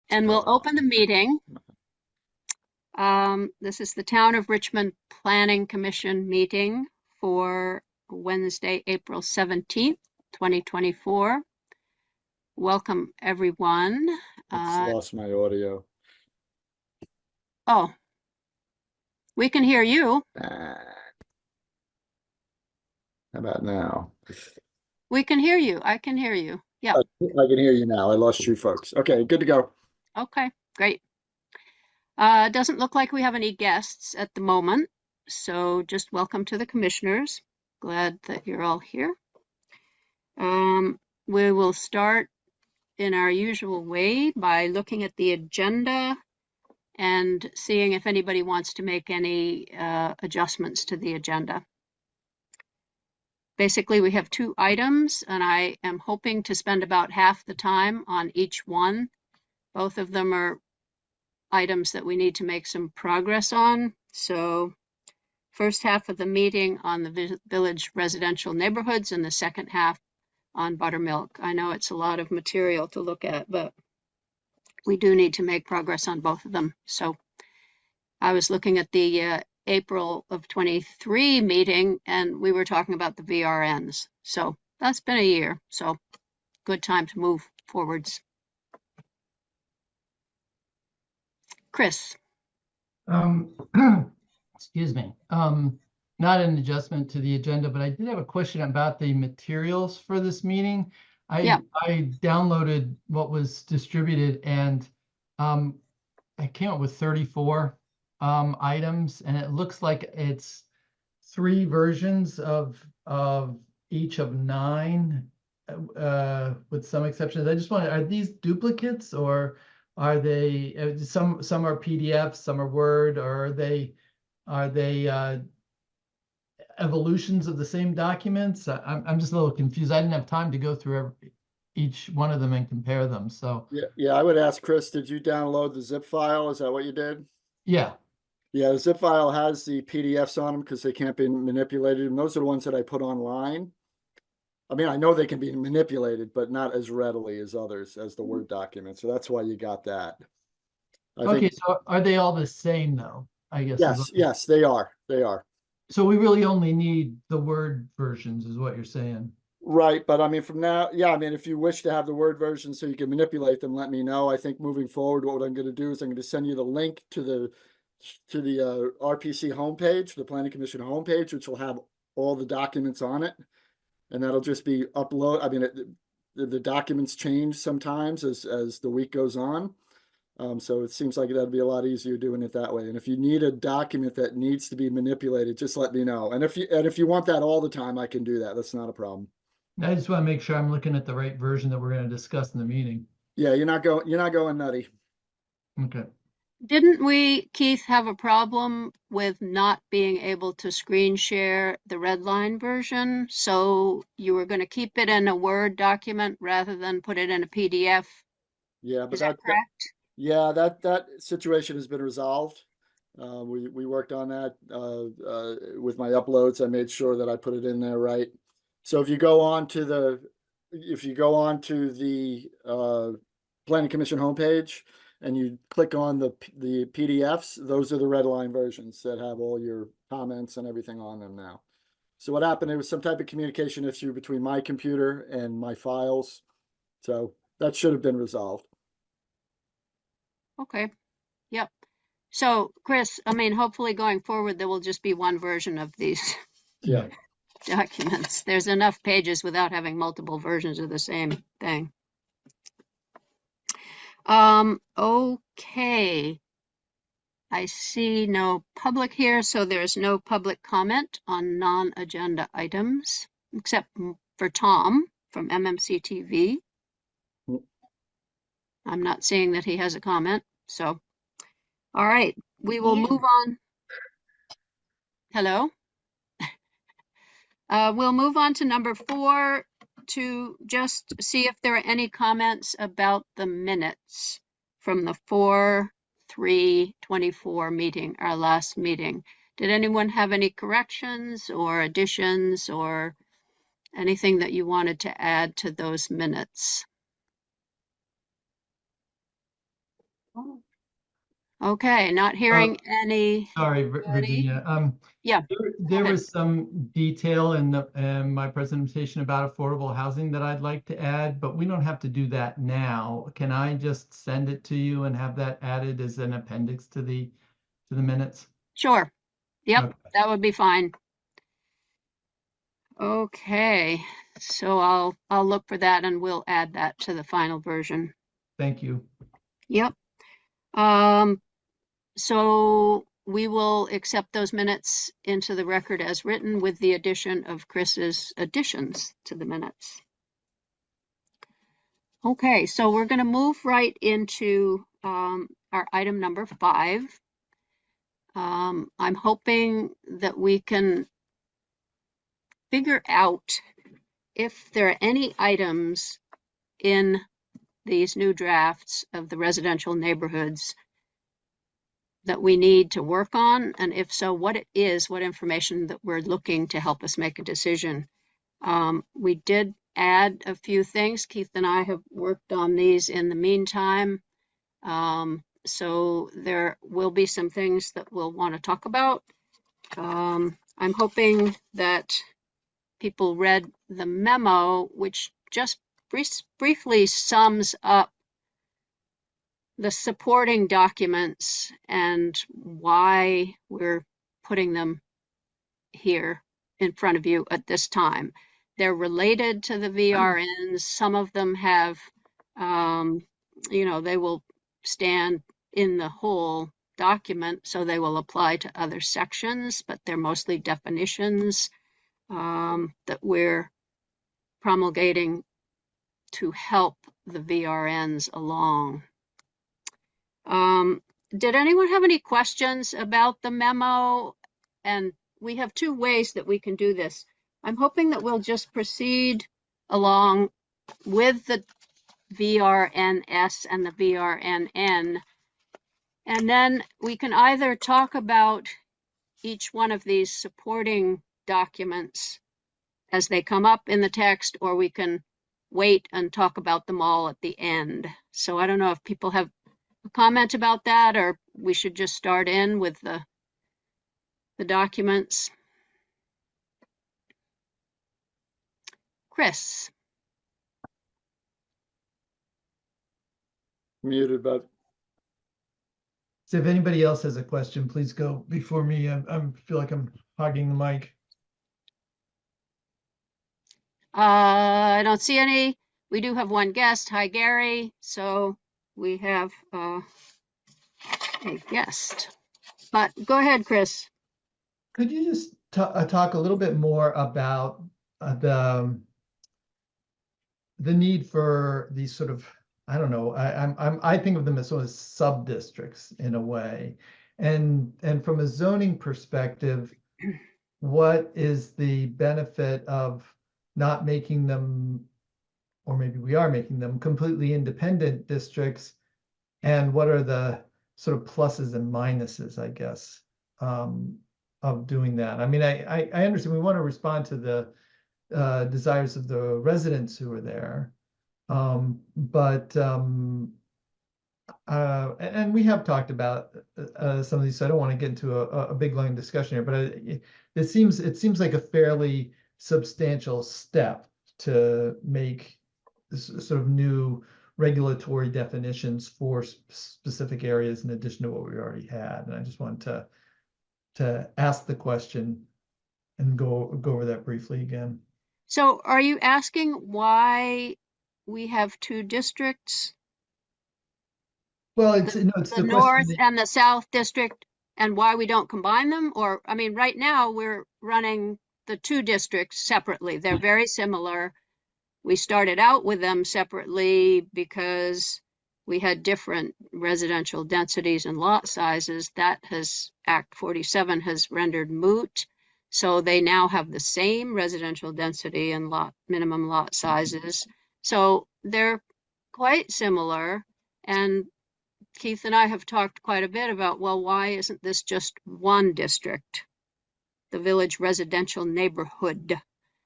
And we'll open the meeting. This is the Town of Richmond Planning Commission meeting for Wednesday, April 17th, 2024. Welcome, everyone. I lost my audio. Oh, we can hear you. How about now? We can hear you. I can hear you. Yeah. I can hear you now. I lost you folks. Okay, good to go. Okay, great. Doesn't look like we have any guests at the moment, so just welcome to the commissioners. Glad that you're all here. We will start in our usual way by looking at the agenda and seeing if anybody wants to make any adjustments to the agenda. Basically, we have 2 items, and I am hoping to spend about half the time on each one. Both of them are items that we need to make some progress on. So first half of the meeting on the village residential neighborhoods and the second half on buttermilk. I know it's a lot of material to look at, but we do need to make progress on both of them. So I was looking at the April of 23 meeting, and we were talking about the VRNs. So that's been a year. So good time to move forwards. Chris. Excuse me. Not an adjustment to the agenda, but I did have a question about the materials for this meeting. I downloaded what was distributed, and I came up with 34 items, and it looks like it's 3 versions of each of 9, with some exceptions. I just wanted, are these duplicates, or are they some are PDFs, some are Word, or are they evolutions of the same documents? I'm just a little confused. I didn't have time to go through each one of them and compare them. So yeah, I would ask Chris, did you download the zip file? Is that what you did? Yeah, the zip file has the PDFs on them because they can't be manipulated, and those are the ones that I put online. I mean, I know they can be manipulated, but not as readily as others, as the Word document. So that's why you got that. Okay, so are they all the same though? I guess. Yes, they are. They are. So we really only need the Word versions, is what you're saying. Right, but I mean, from now, yeah, I mean, if you wish to have the Word version so you can manipulate them, let me know. I think moving forward, what I'm going to do is I'm going to send you the link to the RPC homepage, the Planning Commission homepage, which will have all the documents on it, and that'll just be upload. I mean, the documents change sometimes as the week goes on. So it seems like that'd be a lot easier doing it that way. And if you need a document that needs to be manipulated, just let me know. And if you want that all the time, I can do that. That's not a problem. I just want to make sure I'm looking at the right version that we're going to discuss in the meeting. Yeah, you're not going nutty. Okay. Didn't we, Keith, have a problem with not being able to screen share the red line version? So you were going to keep it in a Word document rather than put it in a PDF? Yeah, but is that correct? Yeah, that situation has been resolved. We worked on that with my uploads. I made sure that I put it in there right. So if you go on to the Planning Commission homepage and you click on the PDFs, those are the red line versions that have all your comments and everything on them now. So what happened? There was some type of communication issue between my computer and my files. So that should have been resolved. Okay. Yep. So, Chris, I mean, hopefully going forward, there will just be one version of these documents. There's enough pages without having multiple versions of the same thing. Okay. I see no public here, so there's no public comment on non-agenda items, except for Tom from MMC TV. I'm not seeing that he has a comment, so. All right, we will move on. Hello? We'll move on to number 4 to just see if there are any comments about the minutes from the 4/3/24 meeting, our last meeting. Did anyone have any corrections or additions or anything that you wanted to add to those minutes? Okay, not hearing any. Sorry, Ready? Virginia. Yeah. There ahead. was some detail in my presentation about affordable housing that I'd like to add, but we don't have to do that now. Can I just send it to you and have that added as an appendix to the minutes? Sure. Yep, Okay. that would be fine. Okay, so I'll look for that and we'll add that to the final version. Thank you. Yep. So we will accept those minutes into the record as written with the addition of Chris's additions to the minutes. Okay, so we're going to move right into our item number 5. I'm hoping that we can figure out if there are any items in these new drafts of the residential neighborhoods that we need to work on, and if so, what it is, what information that we're looking to help us make a decision. We did add a few things. Keith and I have worked on these in the meantime. So there will be some things that we'll want to talk about. I'm hoping that people read the memo, which just briefly sums up the supporting documents and why we're putting them here in front of you at this time. They're related to the VRNs. Some of them have, they will stand in the whole document, so they will apply to other sections, but they're mostly definitions that we're promulgating to help the VRNs along. Did anyone have any questions about the memo? And we have 2 ways that we can do this. I'm hoping that we'll just proceed along with the VRNS and the VRNN. And then we can either talk about each one of these supporting documents as they come up in the text, or we can wait and talk about them all at the end. So I don't know if people have a comment about that, or we should just start in with the documents. Chris. Muted, but So if anybody else has a question, please go before me. I feel like I'm hogging the mic. I don't see any. We do have one guest. Hi, Gary. So we have a guest. But go ahead, Chris. Could you just talk a little bit more about the need for these sort of, I don't know, I think of them as sort of sub-districts in a way, and from a zoning perspective, what is the benefit of not making them, or maybe we are making them completely independent districts, and what are the sort of pluses and minuses, I guess, of doing that? I mean, I understand we want to respond to the desires of the residents who are there, and we have talked about some of these, so I don't want to get into a big long discussion here, but it seems like a fairly substantial step to make sort of new regulatory definitions for specific areas in addition to what we already had. And I just wanted to ask the question and go over that briefly again. So are you asking why we have 2 districts? Well, it's the North and the South district, and why we don't combine them? Or, I mean, right now we're running the 2 districts separately. They're very similar. We started out with them separately because we had different residential densities and lot sizes. That has, Act 47 has rendered moot. So they now have the same residential density and minimum lot sizes. So they're quite similar. And Keith and I have talked quite a bit about, well, why isn't this just one district, the village residential neighborhood?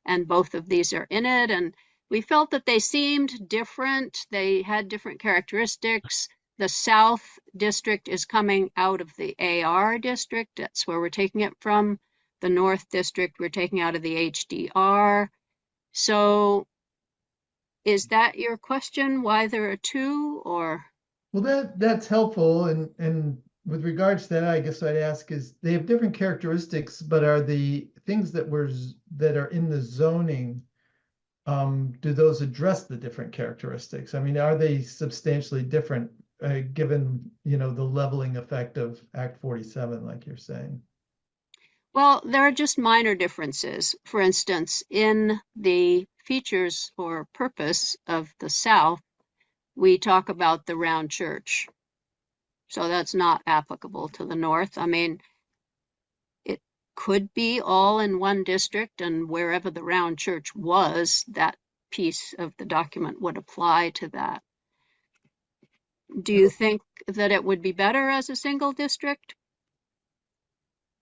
And both of these are in it. And we felt that they seemed different. They had different characteristics. the South District is coming out of the AR District. That's where we're taking it from. The North District, we're taking out of the HDR. So is that your question, why there are two, or? Well, that's helpful. And with regards to that, I guess I'd ask is they have different characteristics, but are the things that are in the zoning, do those address the different characteristics? I mean, are they substantially different, given, the leveling effect of Act 47, like you're saying? Well, there are just minor differences. For instance, in the features or purpose of the South, we talk about the round church. So that's not applicable to the North. I mean, it could be all in one district, and wherever the round church was, that piece of the document would apply to that. Do you think that it would be better as a single district?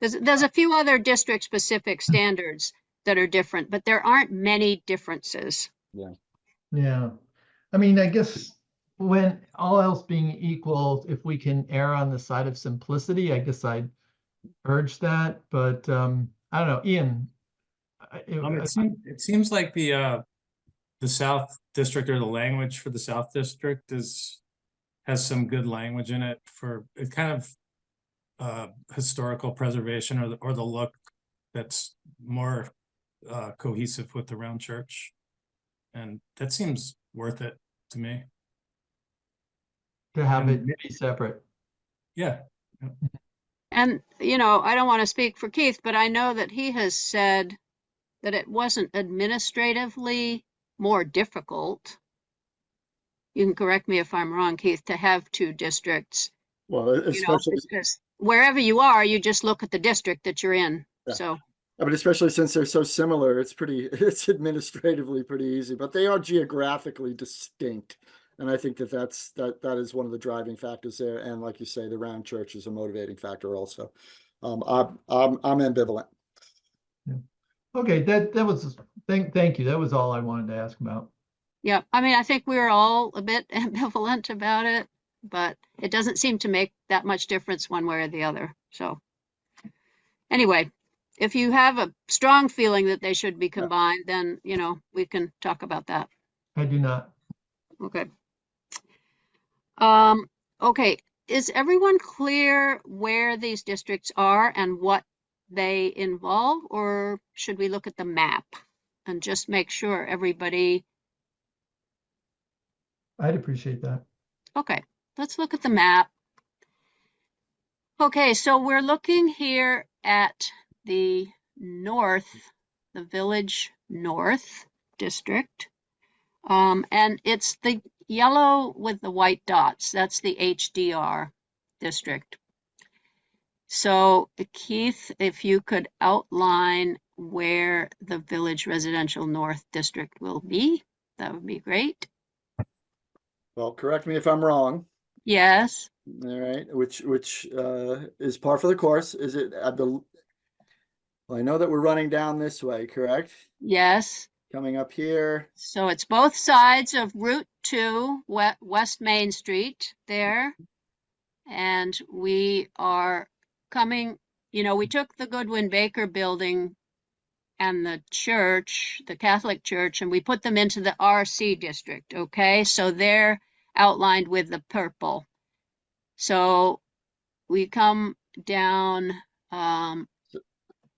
There's a few other district-specific standards that are different, but there aren't many differences. Yeah. I mean, I guess when all else being equal, if we can err on the side of simplicity, I guess I'd urge that. But I don't know, Ian. It seems like the South District, or the language for the South District, has some good language in it for it kind of historical preservation, or the look that's more cohesive with the round church, and that seems worth it to me. To have it be separate. Yeah. And, I don't want to speak for Keith, but I know that he has said that it wasn't administratively more difficult. You can correct me if I'm wrong, Keith, to have two districts. Well, especially because wherever you are, you just look at the district that you're in. Yeah. So, I mean, especially since they're so similar, it's administratively pretty easy, but they are geographically distinct. And I think that is one of the driving factors there. And like you say, the round church is a motivating factor also. I'm ambivalent. Yeah. Okay, that was thank you. That was all I wanted to ask about. yeah, I mean, I think we're all a bit ambivalent about it, but it doesn't seem to make that much difference one way or the other. So anyway, if you have a strong feeling that they should be combined, then, we can talk about that. I do not. Okay. Okay. Is everyone clear where these districts are and what they involve, or should we look at the map and just make sure everybody? I'd appreciate that. Okay, let's look at the map. Okay, so we're looking here at the north, the Village North District. And it's the yellow with the white dots. That's the HDR district. So Keith, if you could outline where the Village Residential North District will be, that would be great. Well, correct me if I'm wrong. Yes. All right, which is par for the course. Is it well, I know that we're running down this way, correct? Yes. Coming up here. So it's both sides of Route 2, West Main Street there. And we are coming, we took the Goodwin Baker building and the church, the Catholic church, and we put them into the RC district, okay? So they're outlined with the purple. So we come down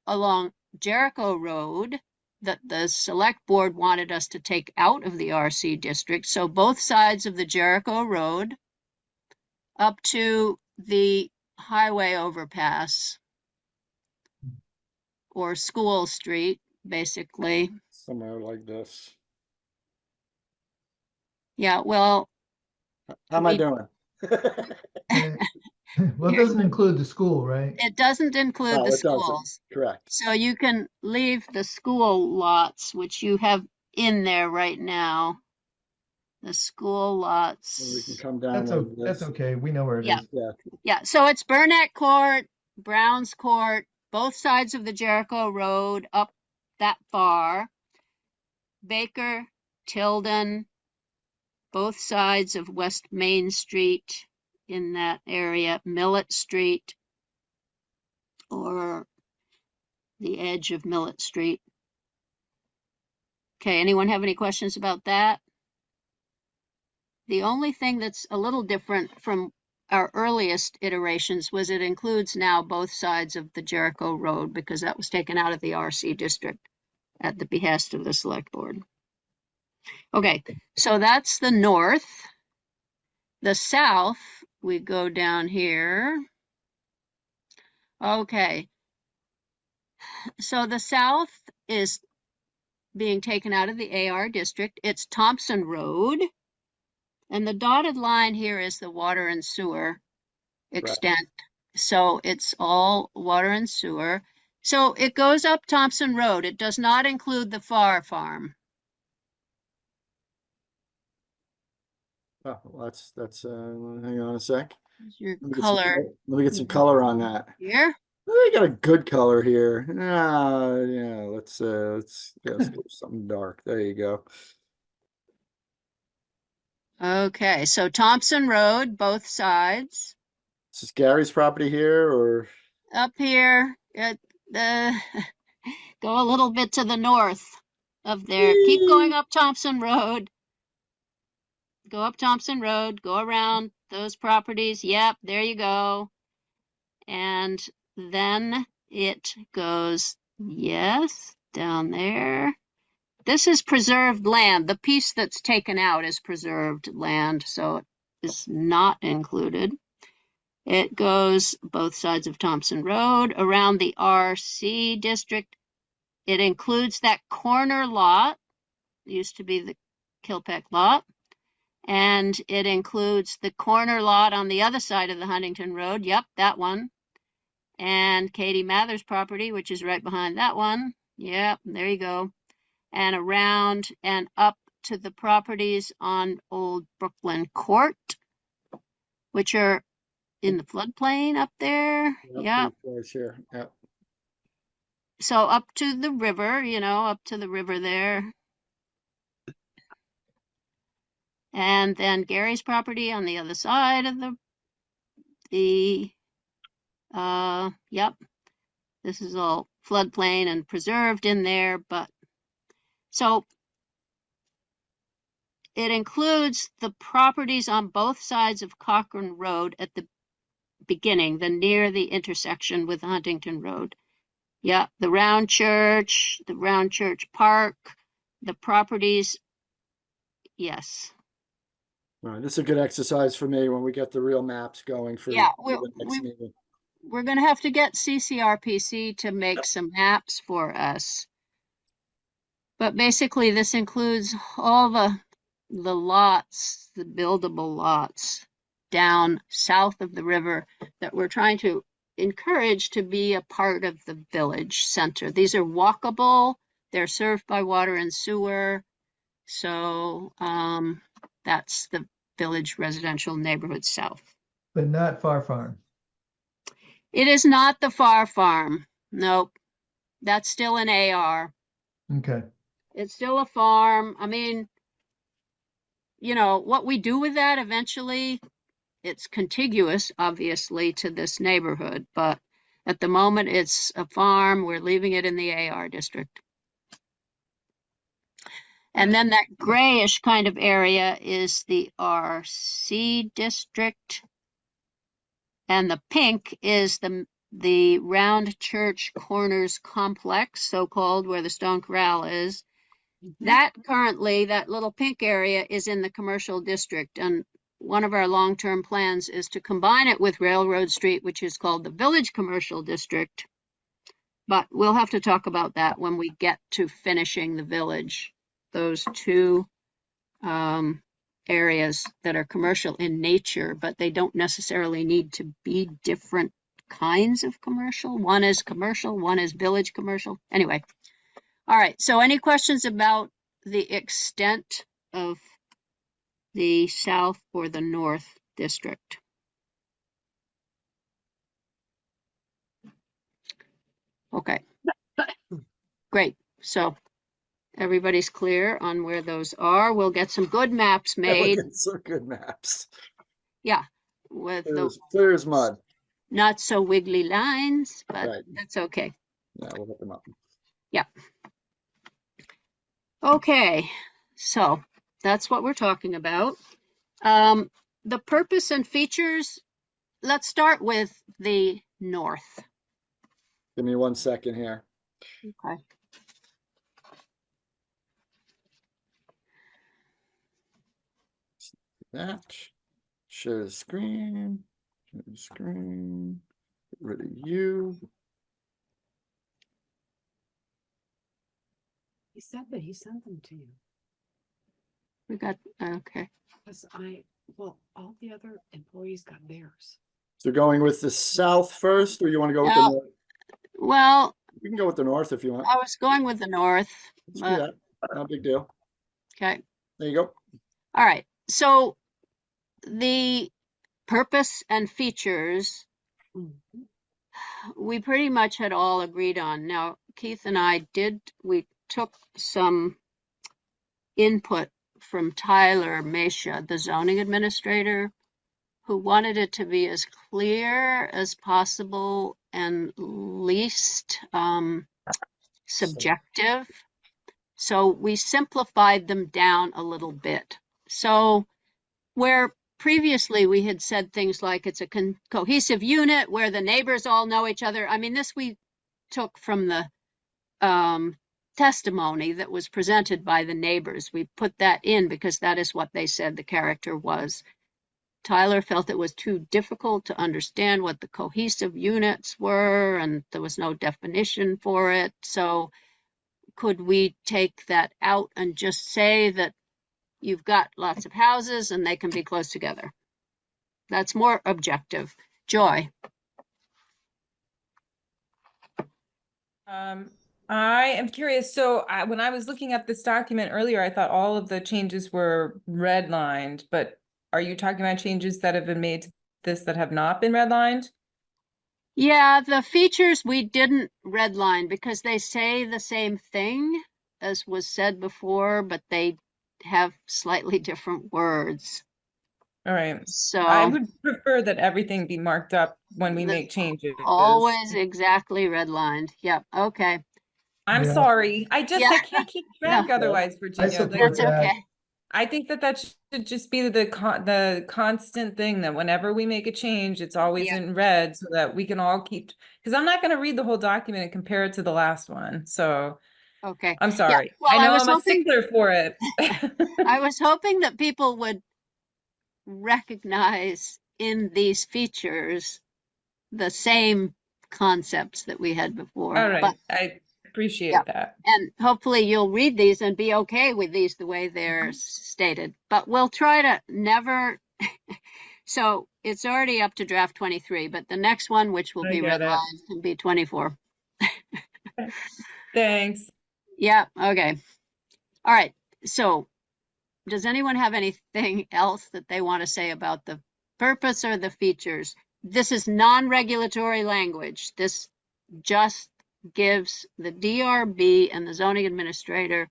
along Jericho Road that the select board wanted us to take out of the RC district. So both sides of the Jericho Road up to the highway overpass or School Street, basically. Somewhere like this. Yeah, well. How am I doing? Well, it doesn't include the school, right? It doesn't include No, the it doesn't. schools. Correct. So you can leave the school lots, which you have in there right now. The school lots. And we can come down. That's okay. We know where it Yeah. is. Yeah. Yeah, so it's Burnett Court, Browns Court, both sides of the Jericho Road up that far. Baker, Tilden, both sides of West Main Street, in that area, Millet Street or the edge of Millet Street. Okay, anyone have any questions about that? The only thing that's a little different from our earliest iterations was it includes now both sides of the Jericho Road because that was taken out of the RC district at the behest of the select board. Okay, so that's the north. The south, we go down here. Okay, so the south is being taken out of the AR district. It's Thompson Road. And the dotted line here is the water and sewer extent. Right. So it's all water and sewer. So it goes up Thompson Road. It does not include the Farr Farm. Oh, well, that's hang on a sec. Your color. Let me get some color on that. Here? We got a good color here. Yeah, let's go something dark. There you go. Okay, so Thompson Road, both sides. Is this Gary's property here or? Up here, go a little bit to the north of there. Keep going up Thompson Road. Go up Thompson Road, go around those properties. Yep, there you go. And then it goes, yes, down there. This is preserved land. The piece that's taken out is preserved land, so it is not included. It goes both sides of Thompson Road around the RC district. It includes that corner lot, used to be the Kilpeck lot, and it includes the corner lot on the other side of the Huntington Road. Yep, that one. And Katie Mather's property, which is right behind that one. Yep, there you go. And around and up to the properties on Old Brooklyn Court, which are in the floodplain up there. Yep. Sure. Yep. So up to the river, up to the river there. And then Gary's property on the other side of yep. This is all floodplain and preserved in there, but so it includes the properties on both sides of Cochrane Road at the beginning, near the intersection with Huntington Road. Yeah, the Round Church Park, the properties. Yes. All right, this is a good exercise for me when we get the real maps going for the next meeting. We're going to have to get CCRPC to make some maps for us. But basically, this includes all the lots, the buildable lots down south of the river that we're trying to encourage to be a part of the village center. These are walkable. They're served by water and sewer. So that's the village residential neighborhood south. But not Farr Farm. It is not the Farr Farm. Nope. That's still an AR. Okay. It's still a farm. I mean, what we do with that eventually, it's contiguous, obviously, to this neighborhood. But at the moment, it's a farm. We're leaving it in the AR district. And then that grayish kind of area is the RC district. And the pink is the Round Church Corners complex, so-called, where the Stone Corral is. That currently, that little pink area is in the commercial district. And one of our long-term plans is to combine it with Railroad Street, which is called the Village Commercial District. But we'll have to talk about that when we get to finishing the village. Those two areas that are commercial in nature, but they don't necessarily need to be different kinds of commercial. One is commercial, one is village commercial. Anyway. All right, so any questions about the extent of the south or the north district? Okay, great. So everybody's clear on where those are. We'll get some good maps made. Some good maps. Yeah, with the Clear as mud. not so wiggly lines, but Right. that's okay. Yeah, we'll hook them up. Yeah. Okay, so that's what we're talking about. The purpose and features, let's start with the north. Give me 1 second here. Okay. That. Share the screen. Share the screen. Get rid of you. He said that he sent them to you. We got, okay. Because well, all the other employees got theirs. So going with the south first, or you want to go with the No. north? Well, You can go with the north if you want. I was going with the north, Let's do but, that. No big deal. okay. There you go. All right, so the purpose and features, Mhm. we pretty much had all agreed on. Now, Keith and I we took some input from Tyler Mesha, the zoning administrator, who wanted it to be as clear as possible and least subjective. So we simplified them down a little bit. So where previously we had said things like it's a cohesive unit where the neighbors all know each other. I mean, this we took from the testimony that was presented by the neighbors. We put that in because that is what they said the character was. Tyler felt it was too difficult to understand what the cohesive units were, and there was no definition for it. So could we take that out and just say that you've got lots of houses and they can be close together? That's more objective. Joy. I am curious. So when I was looking at this document earlier, I thought all of the changes were redlined, but are you talking about changes that have been made to this that have not been redlined? Yeah, the features we didn't redline because they say the same thing as was said before, but they have slightly different words. All right. So I would prefer that everything be marked up when we make changes. always exactly redlined. Yep. Okay. I'm Yeah. sorry. I Yeah. can't keep track No. otherwise, Virginia. support Like, That's that. okay. I think that should just be the constant thing, that whenever we make a change, it's always Yeah. in red so that we can all keep, because I'm not going to read the whole document and compare it to the last one. So Okay. I'm sorry. Well, I know was I'm a hoping, stickler for it. I was hoping that people would recognize in these features the same concepts that we had before. All right. But, I appreciate yeah. that. And hopefully you'll read these and be okay with these the way they're stated. But we'll try to never. So it's already up to draft 23, but the next one, which will I be get it. redlined, can be 24. Thanks. Yeah. Okay. All right. So does anyone have anything else that they want to say about the purpose or the features? This is non-regulatory language. This just gives the DRB and the zoning administrator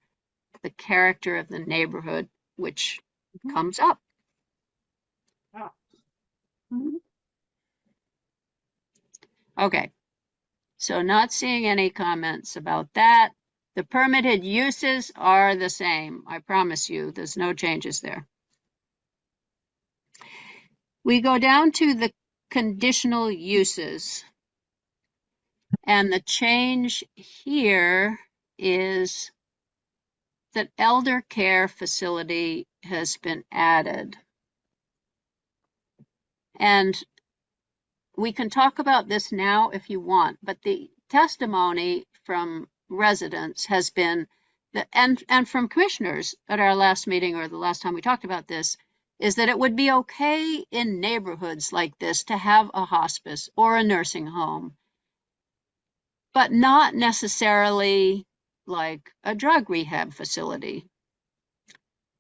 the character of the neighborhood, which comes up. Okay, so not seeing any comments about that. The permitted uses are the same. I promise you, there's no changes there. We go down to the conditional uses. And the change here is that elder care facility has been added. And we can talk about this now if you want, but the testimony from residents has been that, and from commissioners at our last meeting or the last time we talked about this, is that it would be okay in neighborhoods like this to have a hospice or a nursing home, but not necessarily like a drug rehab facility.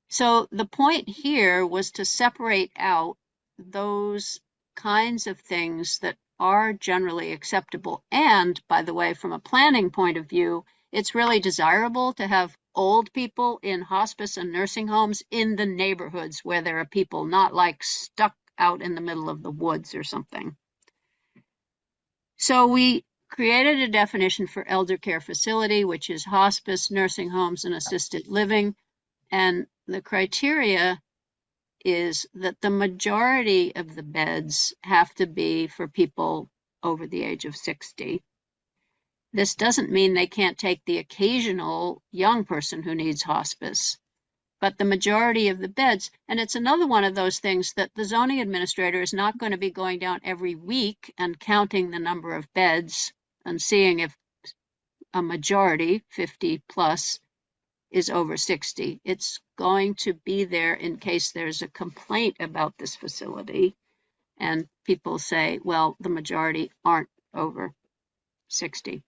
So the point here was to separate out those kinds of things that are generally acceptable. And by the way, from a planning point of view, it's really desirable to have old people in hospice and nursing homes in the neighborhoods where there are people not like stuck out in the middle of the woods or something. So we created a definition for elder care facility, which is hospice, nursing homes, and assisted living. And the criteria is that the majority of the beds have to be for people over the age of 60. This doesn't mean they can't take the occasional young person who needs hospice, but the majority of the beds, and it's another one of those things that the zoning administrator is not going to be going down every week and counting the number of beds and seeing if a majority, 50 plus, is over 60. It's going to be there in case there's a complaint about this facility and people say, well, the majority aren't over 60.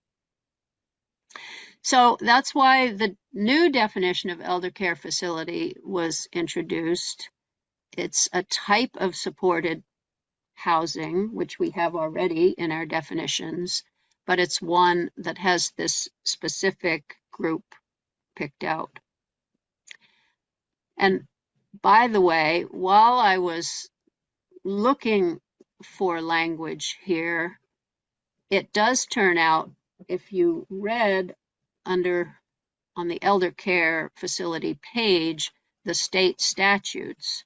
So that's why the new definition of elder care facility was introduced. It's a type of supported housing, which we have already in our definitions, but it's one that has this specific group picked out. And by the way, while I was looking for language here, it does turn out, if you read on the elder care facility page, the state statutes,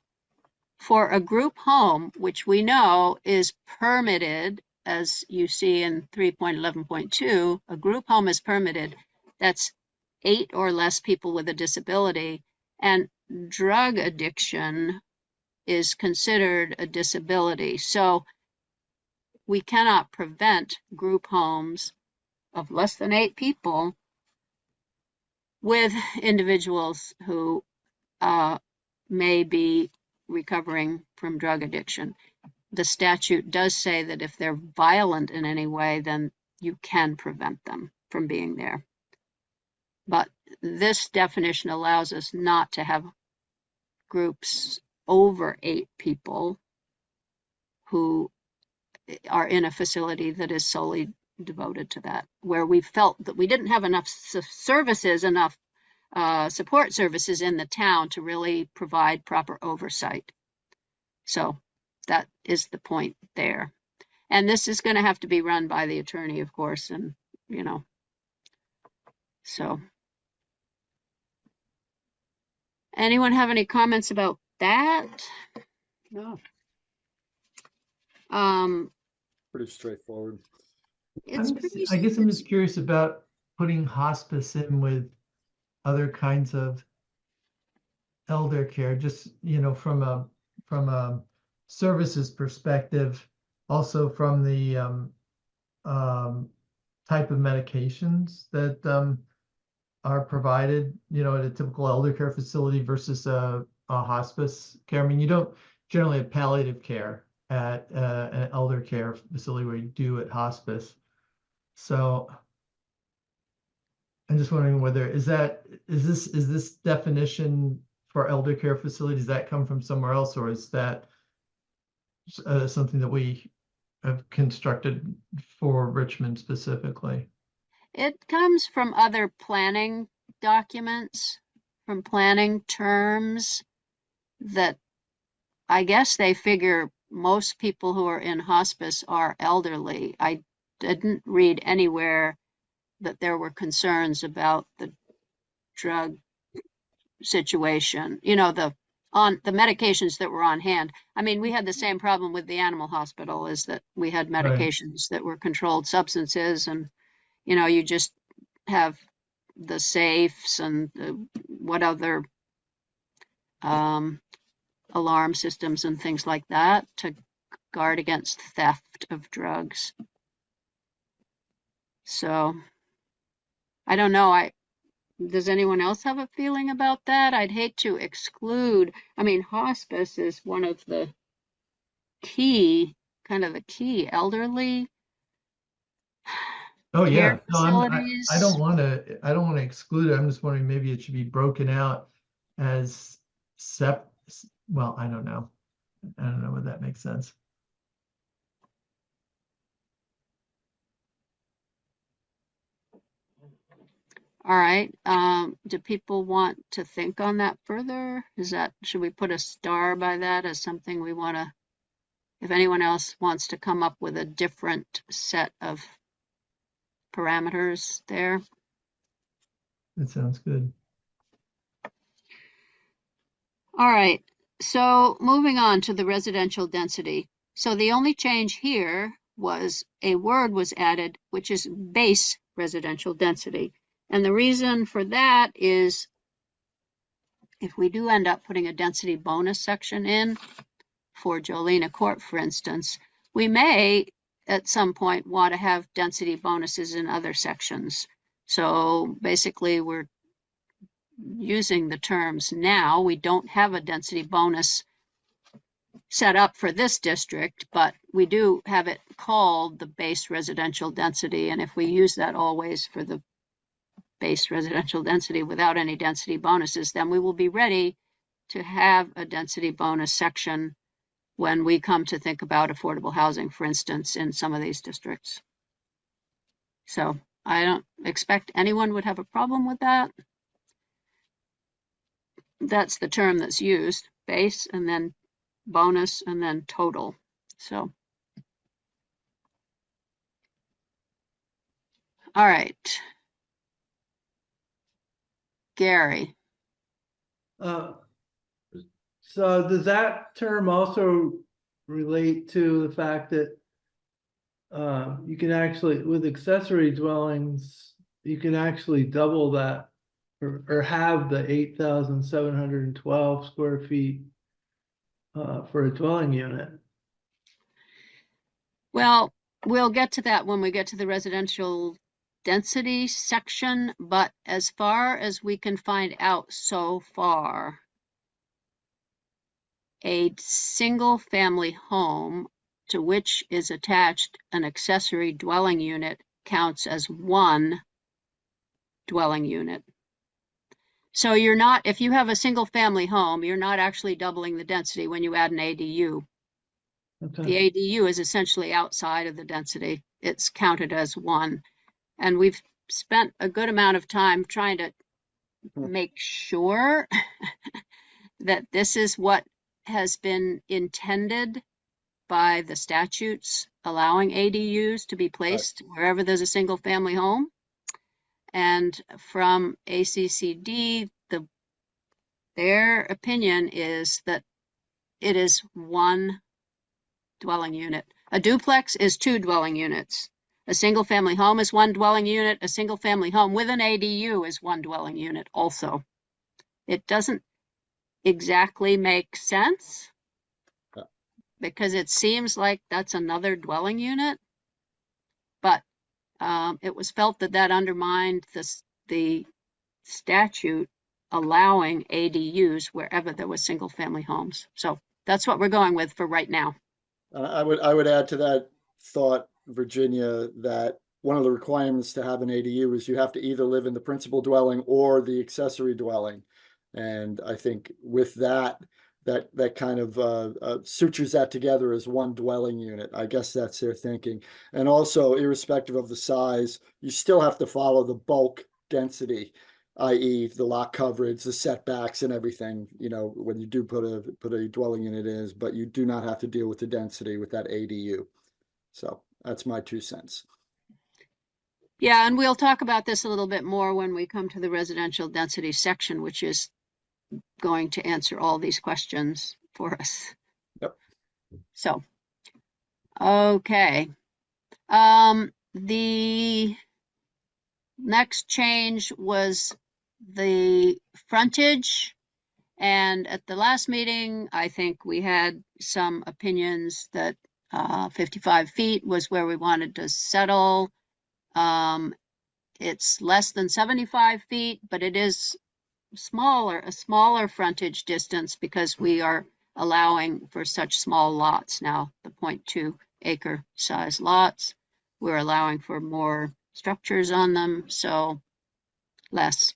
for a group home, which we know is permitted, as you see in 3.11.2, a group home is permitted. That's 8 or less people with a disability, and drug addiction is considered a disability. So we cannot prevent group homes of less than 8 people with individuals who may be recovering from drug addiction. The statute does say that if they're violent in any way, then you can prevent them from being there. But this definition allows us not to have groups over 8 people who are in a facility that is solely devoted to that, where we felt that we didn't have enough services, enough support services in the town to really provide proper oversight. So that is the point there. And this is going to have to be run by the attorney, of course, and, you know, so. Anyone have any comments about that? No. Pretty straightforward. It's pretty. I guess I'm just curious about putting hospice in with other kinds of elder care, just, you know, from a services perspective, also from the type of medications that are provided, you know, at a typical elder care facility versus a hospice care. I mean, you don't generally have palliative care at an elder care facility where you do at hospice. So I'm just wondering whether is this definition for elder care facilities, does that come from somewhere else, or is that something that we have constructed for Richmond specifically? It comes from other planning documents, from planning terms that I guess they figure most people who are in hospice are elderly. I didn't read anywhere that there were concerns about the drug situation, you know, the medications that were on hand. I mean, we had the same problem with the animal hospital, is that we had medications that were controlled substances, and, you know, you just have the safes and what other alarm systems and things like that to guard against theft of drugs. So I don't know. Does anyone else have a feeling about that? I'd hate to exclude. I mean, hospice is one of the key elderly. Oh yeah, no, facilities. I don't want to exclude it. I'm just wondering maybe it should be broken out as well, I don't know. I don't know whether that makes sense. All right. Do people want to think on that further? Should we put a star by that as something we want to if anyone else wants to come up with a different set of parameters there. That sounds good. All right, so moving on to the residential density. So the only change here was a word was added, which is base residential density. And the reason for that is if we do end up putting a density bonus section in for Jolina Court, for instance, we may at some point want to have density bonuses in other sections. So basically we're using the terms now. We don't have a density bonus set up for this district, but we do have it called the base residential density. And if we use that always for the base residential density without any density bonuses, then we will be ready to have a density bonus section when we come to think about affordable housing, for instance, in some of these districts. So I don't expect anyone would have a problem with that. That's the term that's used, base and then bonus and then total. So, all right. Gary. So does that term also relate to the fact that you can actually, with accessory dwellings, you can actually double that or have the 8,712 square feet for a dwelling unit? Well, we'll get to that when we get to the residential density section, but as far as we can find out so far, a single family home to which is attached an accessory dwelling unit counts as one dwelling unit. So you're not, if you have a single family home, you're not actually doubling the density when you add an ADU. Okay. The ADU is essentially outside of the density. It's counted as one. And we've spent a good amount of time trying to make sure that this is what has been intended by the statutes allowing ADUs to be placed wherever there's a single family home. And from ACCD, their opinion is that it is one dwelling unit. A duplex is two dwelling units. A single family home is one dwelling unit. A single family home with an ADU is one dwelling unit also. It doesn't exactly make sense because it seems like that's another dwelling unit, but it was felt that that undermined the statute allowing ADUs wherever there was single family homes. So that's what we're going with for right now. I would add to that thought, Virginia, that one of the requirements to have an ADU is you have to either live in the principal dwelling or the accessory dwelling. And I think with that kind of sutures that together as one dwelling unit. I guess that's their thinking. And also, irrespective of the size, you still have to follow the bulk density, i.e. the lot coverage, the setbacks and everything, you know, when you do put a dwelling unit in, but you do not have to deal with the density with that ADU. So that's my 2 cents. Yeah, and we'll talk about this a little bit more when we come to the residential density section, which is going to answer all these questions for us. Yep. So, okay. The next change was the frontage. And at the last meeting, I think we had some opinions that 55 feet was where we wanted to settle. It's less than 75 feet, but it is a smaller frontage distance because we are allowing for such small lots now, the 0.2 acre size lots. We're allowing for more structures on them, so less.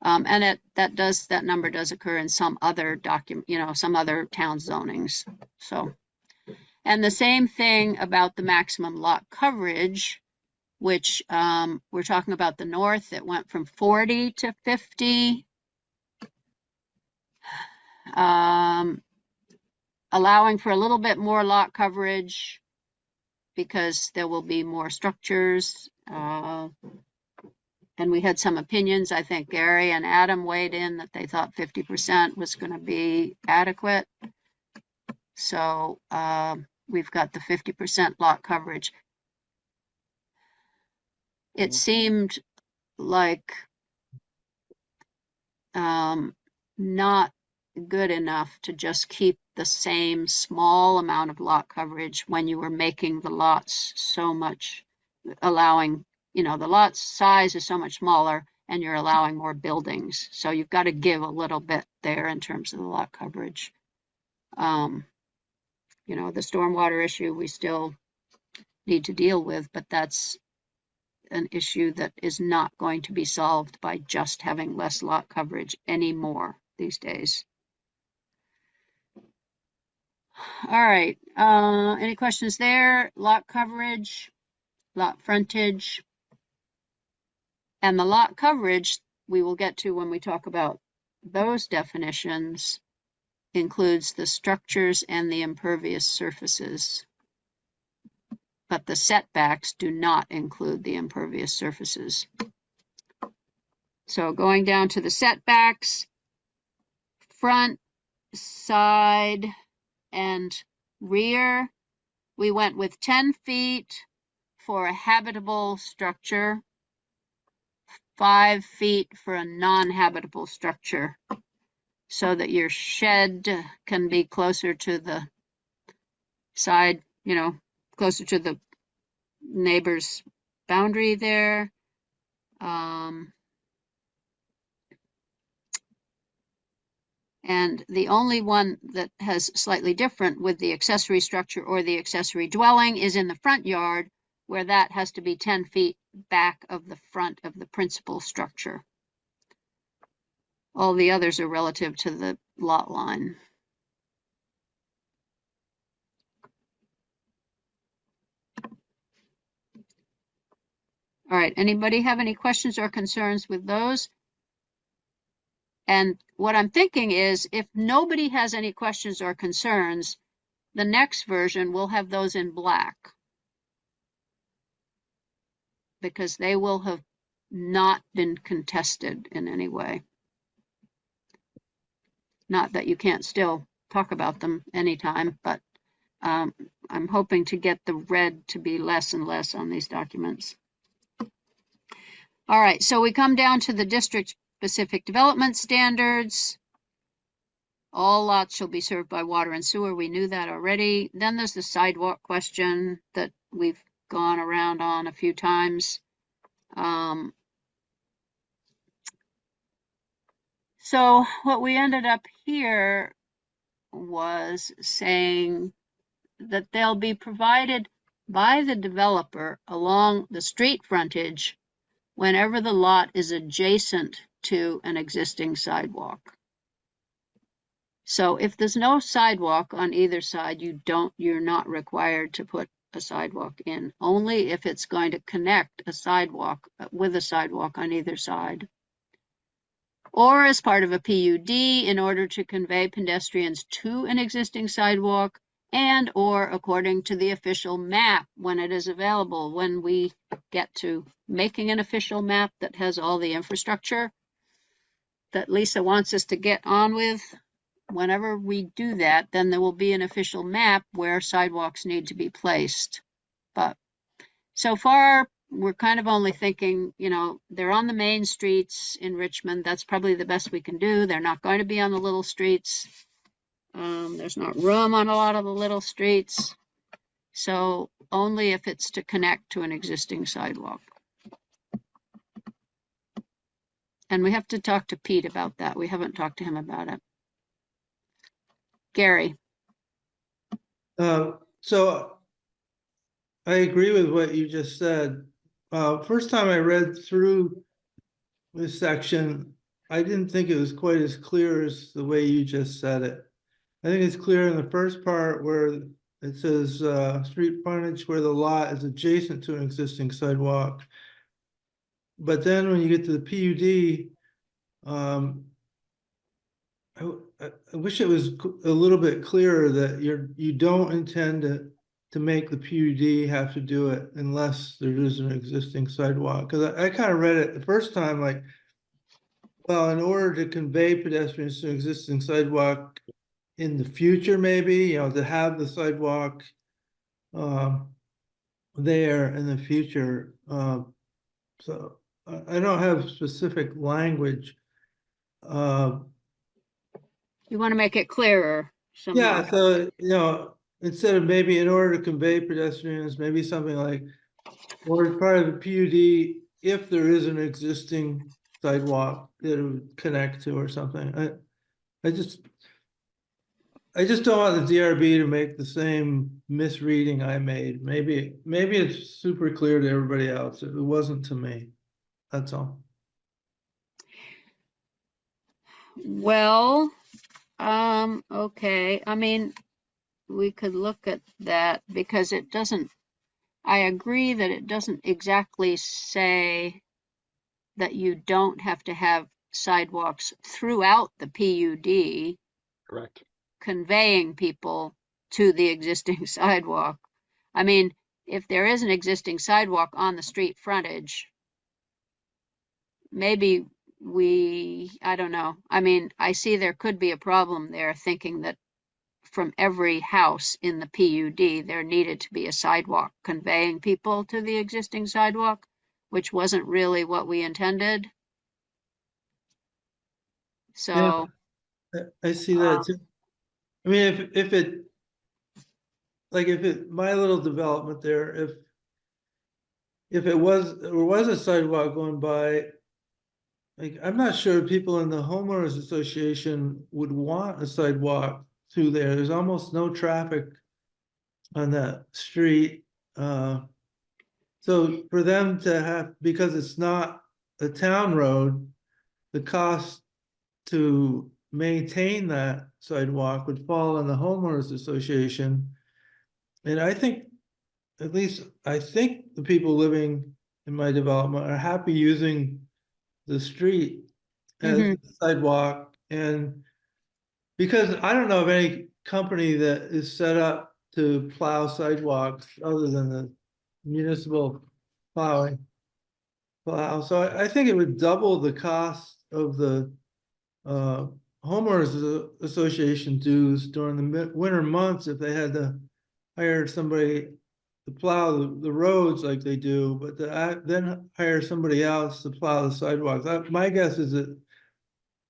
And that number does occur in some other some other town zonings. So, and the same thing about the maximum lot coverage, which we're talking about the north. It went from 40 to 50. allowing for a little bit more lot coverage because there will be more structures. And we had some opinions. I think Gary and Adam weighed in that they thought 50% was going to be adequate. So we've got the 50% lot coverage. It seemed like not good enough to just keep the same small amount of lot coverage when you were making the lots so much, allowing, you know, the lot size is so much smaller and you're allowing more buildings. So you've got to give a little bit there in terms of the lot coverage. You know, the stormwater issue we still need to deal with, but that's an issue that is not going to be solved by just having less lot coverage anymore these days. All right, any questions there? Lot coverage, lot frontage, and the lot coverage we will get to when we talk about those definitions includes the structures and the impervious surfaces. But the setbacks do not include the impervious surfaces. So going down to the setbacks, front, side, and rear, we went with 10 feet for a habitable structure, 5 feet for a non-habitable structure, so that your shed can be closer to the side, you know, closer to the neighbor's boundary there. And the only one that has slightly different with the accessory structure or the accessory dwelling is in the front yard, where that has to be 10 feet back of the front of the principal structure. All the others are relative to the lot line. All right, anybody have any questions or concerns with those? And what I'm thinking is, if nobody has any questions or concerns, the next version will have those in black, because they will have not been contested in any way. Not that you can't still talk about them anytime, but I'm hoping to get the red to be less and less on these documents. All right, so we come down to the district-specific development standards. All lots shall be served by water and sewer. We knew that already. Then there's the sidewalk question that we've gone around on a few times. So what we ended up here was saying that they'll be provided by the developer along the street frontage whenever the lot is adjacent to an existing sidewalk. So if there's no sidewalk on either side, you're not required to put a sidewalk in, only if it's going to connect a sidewalk with a sidewalk on either side, or as part of a PUD in order to convey pedestrians to an existing sidewalk, and or according to the official map when it is available. When we get to making an official map that has all the infrastructure that Lisa wants us to get on with, whenever we do that, then there will be an official map where sidewalks need to be placed. But so far, we're kind of only thinking, you know, they're on the main streets in Richmond. That's probably the best we can do. They're not going to be on the little streets. There's not room on a lot of the little streets. So only if it's to connect to an existing sidewalk. And we have to talk to Pete about that. We haven't talked to him about it. Gary. So I agree with what you just said. First time I read through this section, I didn't think it was quite as clear as the way you just said it. I think it's clear in the first part where it says street frontage where the lot is adjacent to an existing sidewalk. But then when you get to the PUD, I wish it was a little bit clearer that you don't intend to make the PUD have to do it unless there is an existing sidewalk. Because I kind of read it the first time, like, well, in order to convey pedestrians to an existing sidewalk in the future, maybe, you know, to have the sidewalk there in the future. So I don't have specific language. You want to make it clearer somehow. Yeah, so, you know, instead of maybe in order to convey pedestrians, maybe something like, or as part of the PUD, if there is an existing sidewalk that it would connect to or something. I just don't want the DRB to make the same misreading I made. Maybe it's super clear to everybody else. It wasn't to me. That's all. Well, okay. I mean, we could look at that because it doesn't, I agree that it doesn't exactly say that you don't have to have sidewalks throughout the PUD Correct. conveying people to the existing sidewalk. I mean, if there is an existing sidewalk on the street frontage, maybe I don't know. I mean, I see there could be a problem there thinking that from every house in the PUD, there needed to be a sidewalk conveying people to the existing sidewalk, which wasn't really what we intended. So, I see that too. I mean, if it, like, my little development there, if there was a sidewalk going by, like, I'm not sure people in the homeowners association would want a sidewalk through there. There's almost no traffic on that street. So for them to have, because it's not a town road, the cost to maintain that sidewalk would fall on the homeowners association. And I think, at least I think the people living in my development are happy using the street as a sidewalk. And because I don't know of any company that is set up to plow sidewalks other than the municipal plow. So I think it would double the cost of the homeowners association dues during the winter months if they had to hire somebody to plow the roads like they do, but then hire somebody else to plow the sidewalks. My guess is that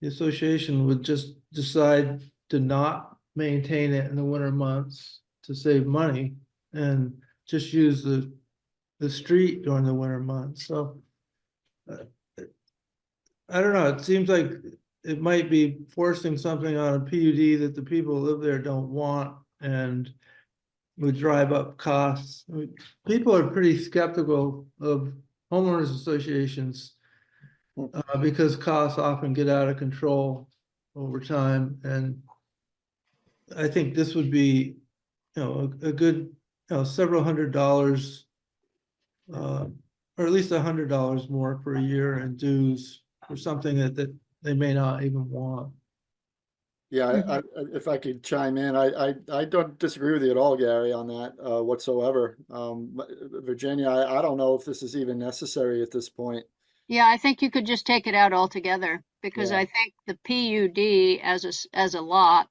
the association would just decide to not maintain it in the winter months to save money and just use the street during the winter months. So I don't know, it seems like it might be forcing something on a PUD that the people who live there don't want and would drive up costs. I mean, people are pretty skeptical of homeowners associations because costs often get out of control over time. And I think this would be, you know, a good, you know, several $100s, or at least $100 more per year in dues for something that they may not even want. Yeah, if I could chime in, I don't disagree with you at all, Gary, on that whatsoever. Virginia, I don't know if this is even necessary at this point. yeah, I think you could just take it out altogether because Yeah. I think the PUD as a lot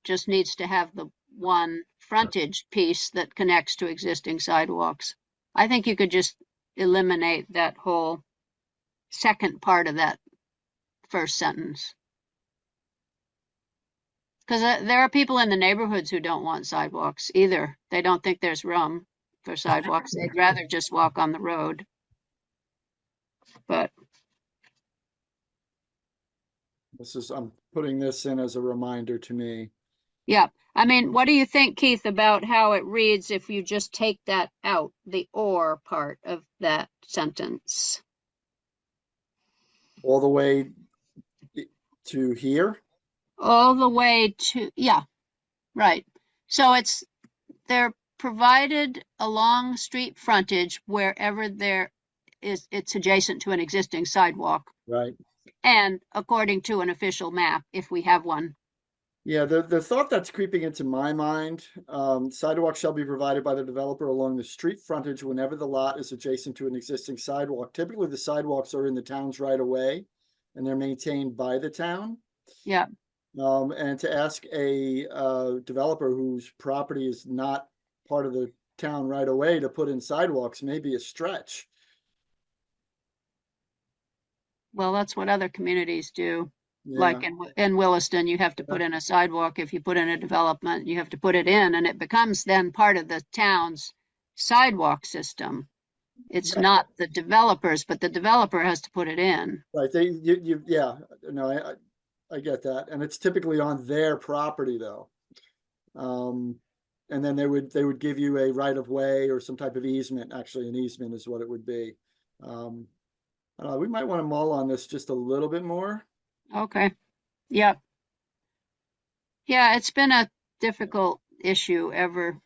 just needs to have the one frontage piece that connects to existing sidewalks. I think you could just eliminate that whole second part of that first sentence. Because there are people in the neighborhoods who don't want sidewalks either. They don't think there's room for sidewalks. They'd rather just walk on the road. But I'm putting this in as a reminder to me. yeah, I mean, what do you think, Keith, about how it reads if you just take that out, the or part of that sentence? All the way to here? All the way to, yeah, right. So they're provided along street frontage wherever it's adjacent to an existing sidewalk. Right. And according to an official map, if we have one Yeah, the thought that's creeping into my mind, sidewalk shall be provided by the developer along the street frontage whenever the lot is adjacent to an existing sidewalk. Typically, the sidewalks are in the town's right of way, and they're maintained by the town. Yeah, And to ask a developer whose property is not part of the town right of way to put in sidewalks may be a stretch. well, that's what other communities do. Like Yeah, in Williston, you have to put in a sidewalk. If you put in a development, you have to put it in, and it becomes then part of the town's sidewalk system. It's Right. not the developers, but the developer has to put it in. right. Yeah, no, I get that. And it's typically on their property though. And then they would give you a right of way or some type of easement. Actually, an easement is what it would be. We might want to mull on this just a little bit more. Okay. Yep. Yeah, it's been a difficult issue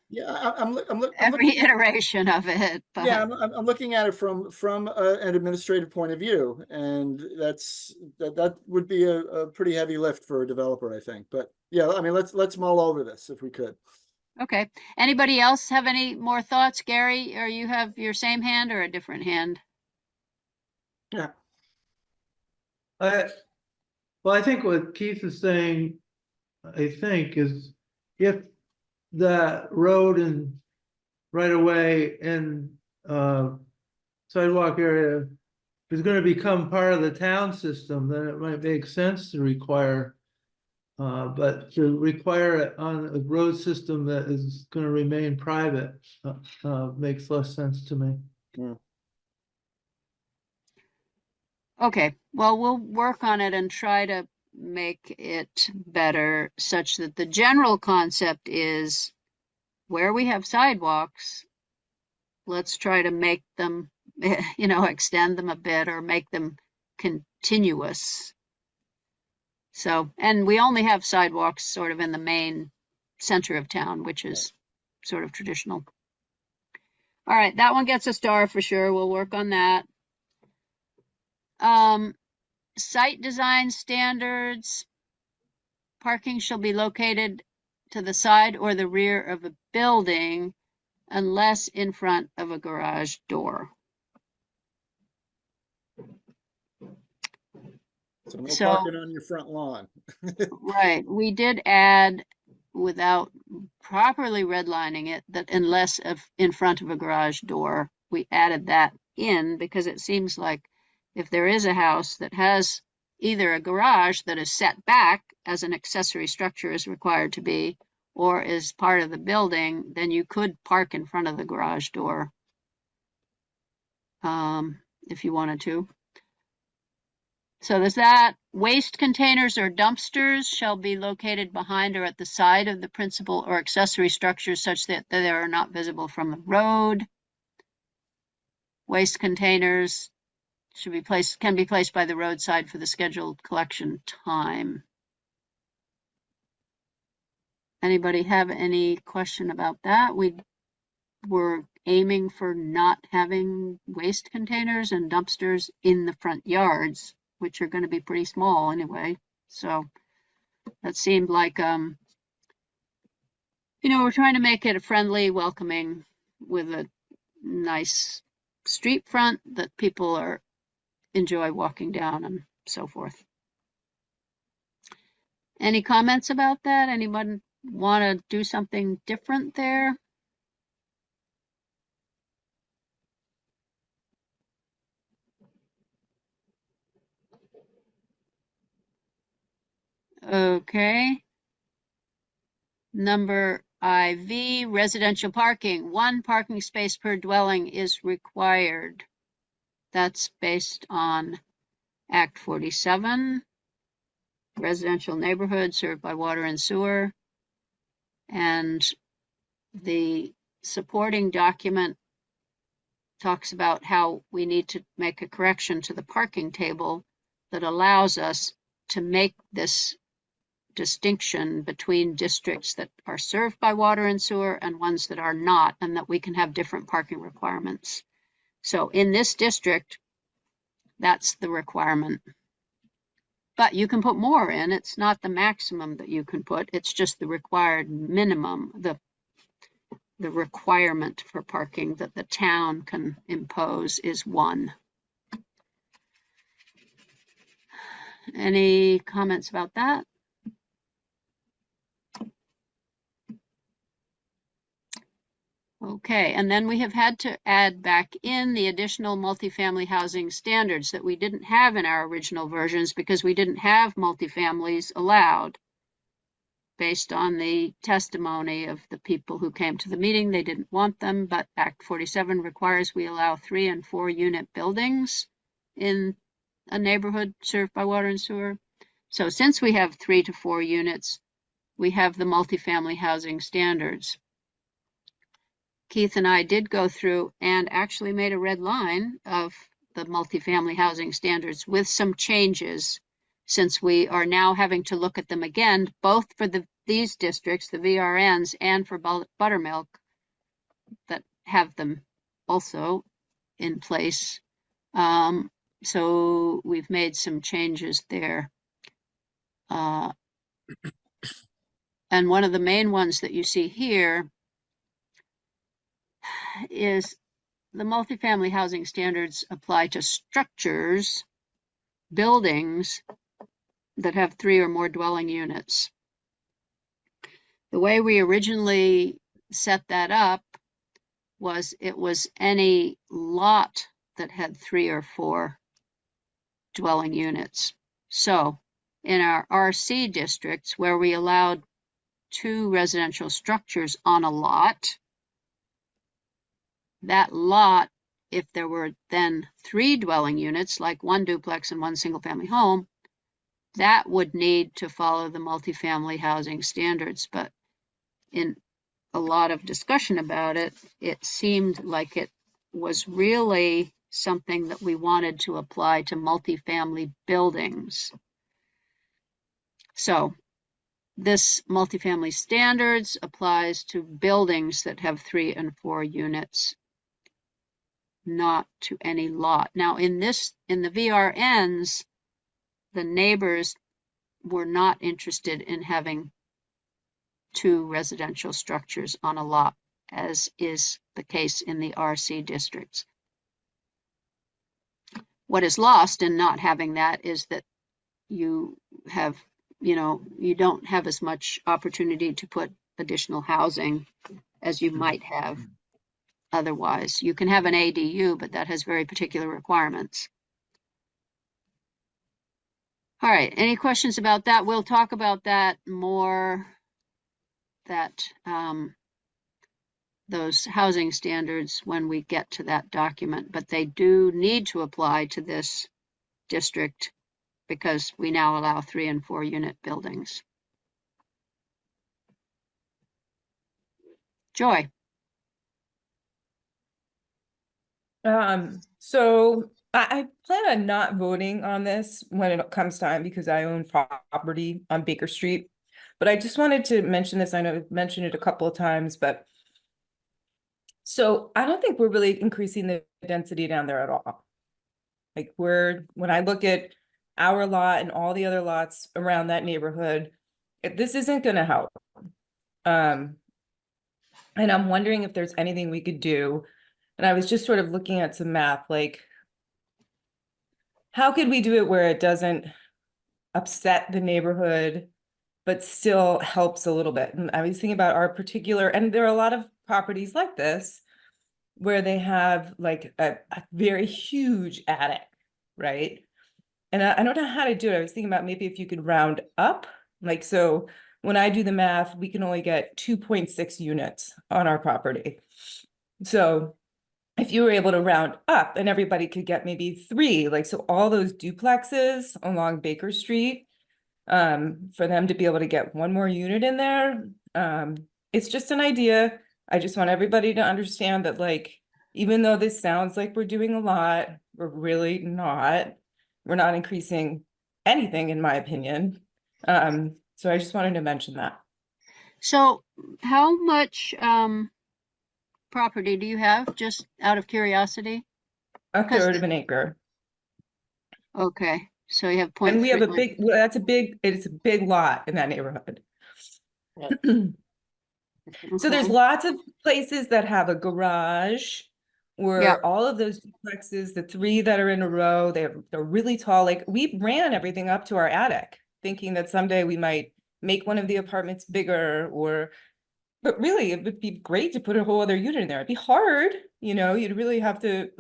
Yeah, I'm every looking, iteration of it, yeah, but I'm looking at it from an administrative point of view, and that would be a pretty heavy lift for a developer, I think. But yeah, I mean, let's mull over this if we could. okay. Anybody else have any more thoughts? Gary, or you have your same hand or a different hand? Yeah, Well, I think what Keith is saying, I think, is if the road and right of way and sidewalk area is gonna become part of the town system, then it might make sense to require. But to require it on a road system that is gonna remain private, makes less sense to me. Okay, well, we'll work on it and try to make it better such that the general concept is where we have sidewalks, let's try to make them, extend them a bit or make them continuous. So, and we only have sidewalks sort of in the main center of town, which is sort of traditional. All right, that one gets a star for sure. We'll work on that. Site design standards. Parking shall be located to the side or the rear of a building unless in front of a garage door. so no parking on your front lawn. Right, we did add, without properly redlining it, that unless in front of a garage door, we added that in because it seems like if there is a house that has either a garage that is set back as an accessory structure is required to be, or is part of the building, then you could park in front of the garage door if you wanted to. So there's that. Waste containers or dumpsters shall be located behind or at the side of the principal or accessory structures such that they are not visible from the road. Waste containers can be placed by the roadside for the scheduled collection time. Anybody have any question about that? We were aiming for not having waste containers and dumpsters in the front yards, which are going to be pretty small anyway. So that seemed like, we're trying to make it a friendly, welcoming with a nice street front that people enjoy walking down and so forth. Any comments about that? Anyone want to do something different there? Okay. Number IV, residential parking. 1 parking space per dwelling is required. That's based on Act 47, residential neighborhood served by water and sewer. And the supporting document talks about how we need to make a correction to the parking table that allows us to make this distinction between districts that are served by water and sewer and ones that are not, and that we can have different parking requirements. So in this district, that's the requirement. But you can put more in. It's not the maximum that you can put. It's just the required minimum, the requirement for parking that the town can impose is 1. Any comments about that? Okay, and then we have had to add back in the additional multifamily housing standards that we didn't have in our original versions because we didn't have multifamilies allowed. Based on the testimony of the people who came to the meeting, they didn't want them, but Act 47 requires we allow 3 and 4 unit buildings in a neighborhood served by water and sewer. So since we have 3 to 4 units, we have the multifamily housing standards. Keith and I did go through and actually made a red line of the multifamily housing standards with some changes, since we are now having to look at them again, both for these districts, the VRNs, and for Buttermilk that have them also in place. So we've made some changes there. And one of the main ones that you see here is the multifamily housing standards apply to structures, buildings that have 3 or more dwelling units. The way we originally set that up was it was any lot that had 3 or 4 dwelling units. So in our RC districts where we allowed 2 residential structures on a lot, that lot, if there were then 3 dwelling units, like 1 duplex and 1 single family home, that would need to follow the multifamily housing standards. But in a lot of discussion about it, it seemed like it was really something that we wanted to apply to multifamily buildings. So this multifamily standards applies to buildings that have 3 and 4 units, not to any lot. Now in the VRNs, the neighbors were not interested in having 2 residential structures on a lot, as is the case in the RC districts. What is lost in not having that is that you have, you don't have as much opportunity to put additional housing as you might have otherwise. You can have an ADU, but that has very particular requirements. All right, any questions about that? We'll talk about that more, those housing standards when we get to that document, but they do need to apply to this district because we now allow 3 and 4 unit buildings. Joy. So I plan on not voting on this when it comes time because I own property on Baker Street. But I just wanted to mention this. I know I've mentioned it a couple of times, but so I don't think we're really increasing the density down there at all. Like when I look at our lot and all the other lots around that neighborhood, this isn't going to help. And I'm wondering if there's anything we could do. And I was just sort of looking at some math, like how could we do it where it doesn't upset the neighborhood, but still helps a little bit? And I was thinking about our particular, and there are a lot of properties like this where they have like a very huge attic, right? And I don't know how to do it. I was thinking about maybe if you could round up, like, so when I do the math, we can only get 2.6 units on our property. So if you were able to round up and everybody could get maybe 3, like, so all those duplexes along Baker Street, for them to be able to get 1 more unit in there. It's just an idea. I just want everybody to understand that, like, even though this sounds like we're doing a lot, we're really not. We're not increasing anything, in my opinion. So I just wanted to mention that. So how much property do you have, just out of curiosity? A third of an acre. Okay. So you have And we have a 0.3. big, well, it's a big lot in that neighborhood. So there's Okay. lots of places that have a garage Yeah. where all of those duplexes, the three that are in a row, they're really tall. Like we ran everything up to our attic, thinking that someday we might make one of the apartments bigger but really it would be great to put a whole other unit in there. It'd be hard, you'd really have to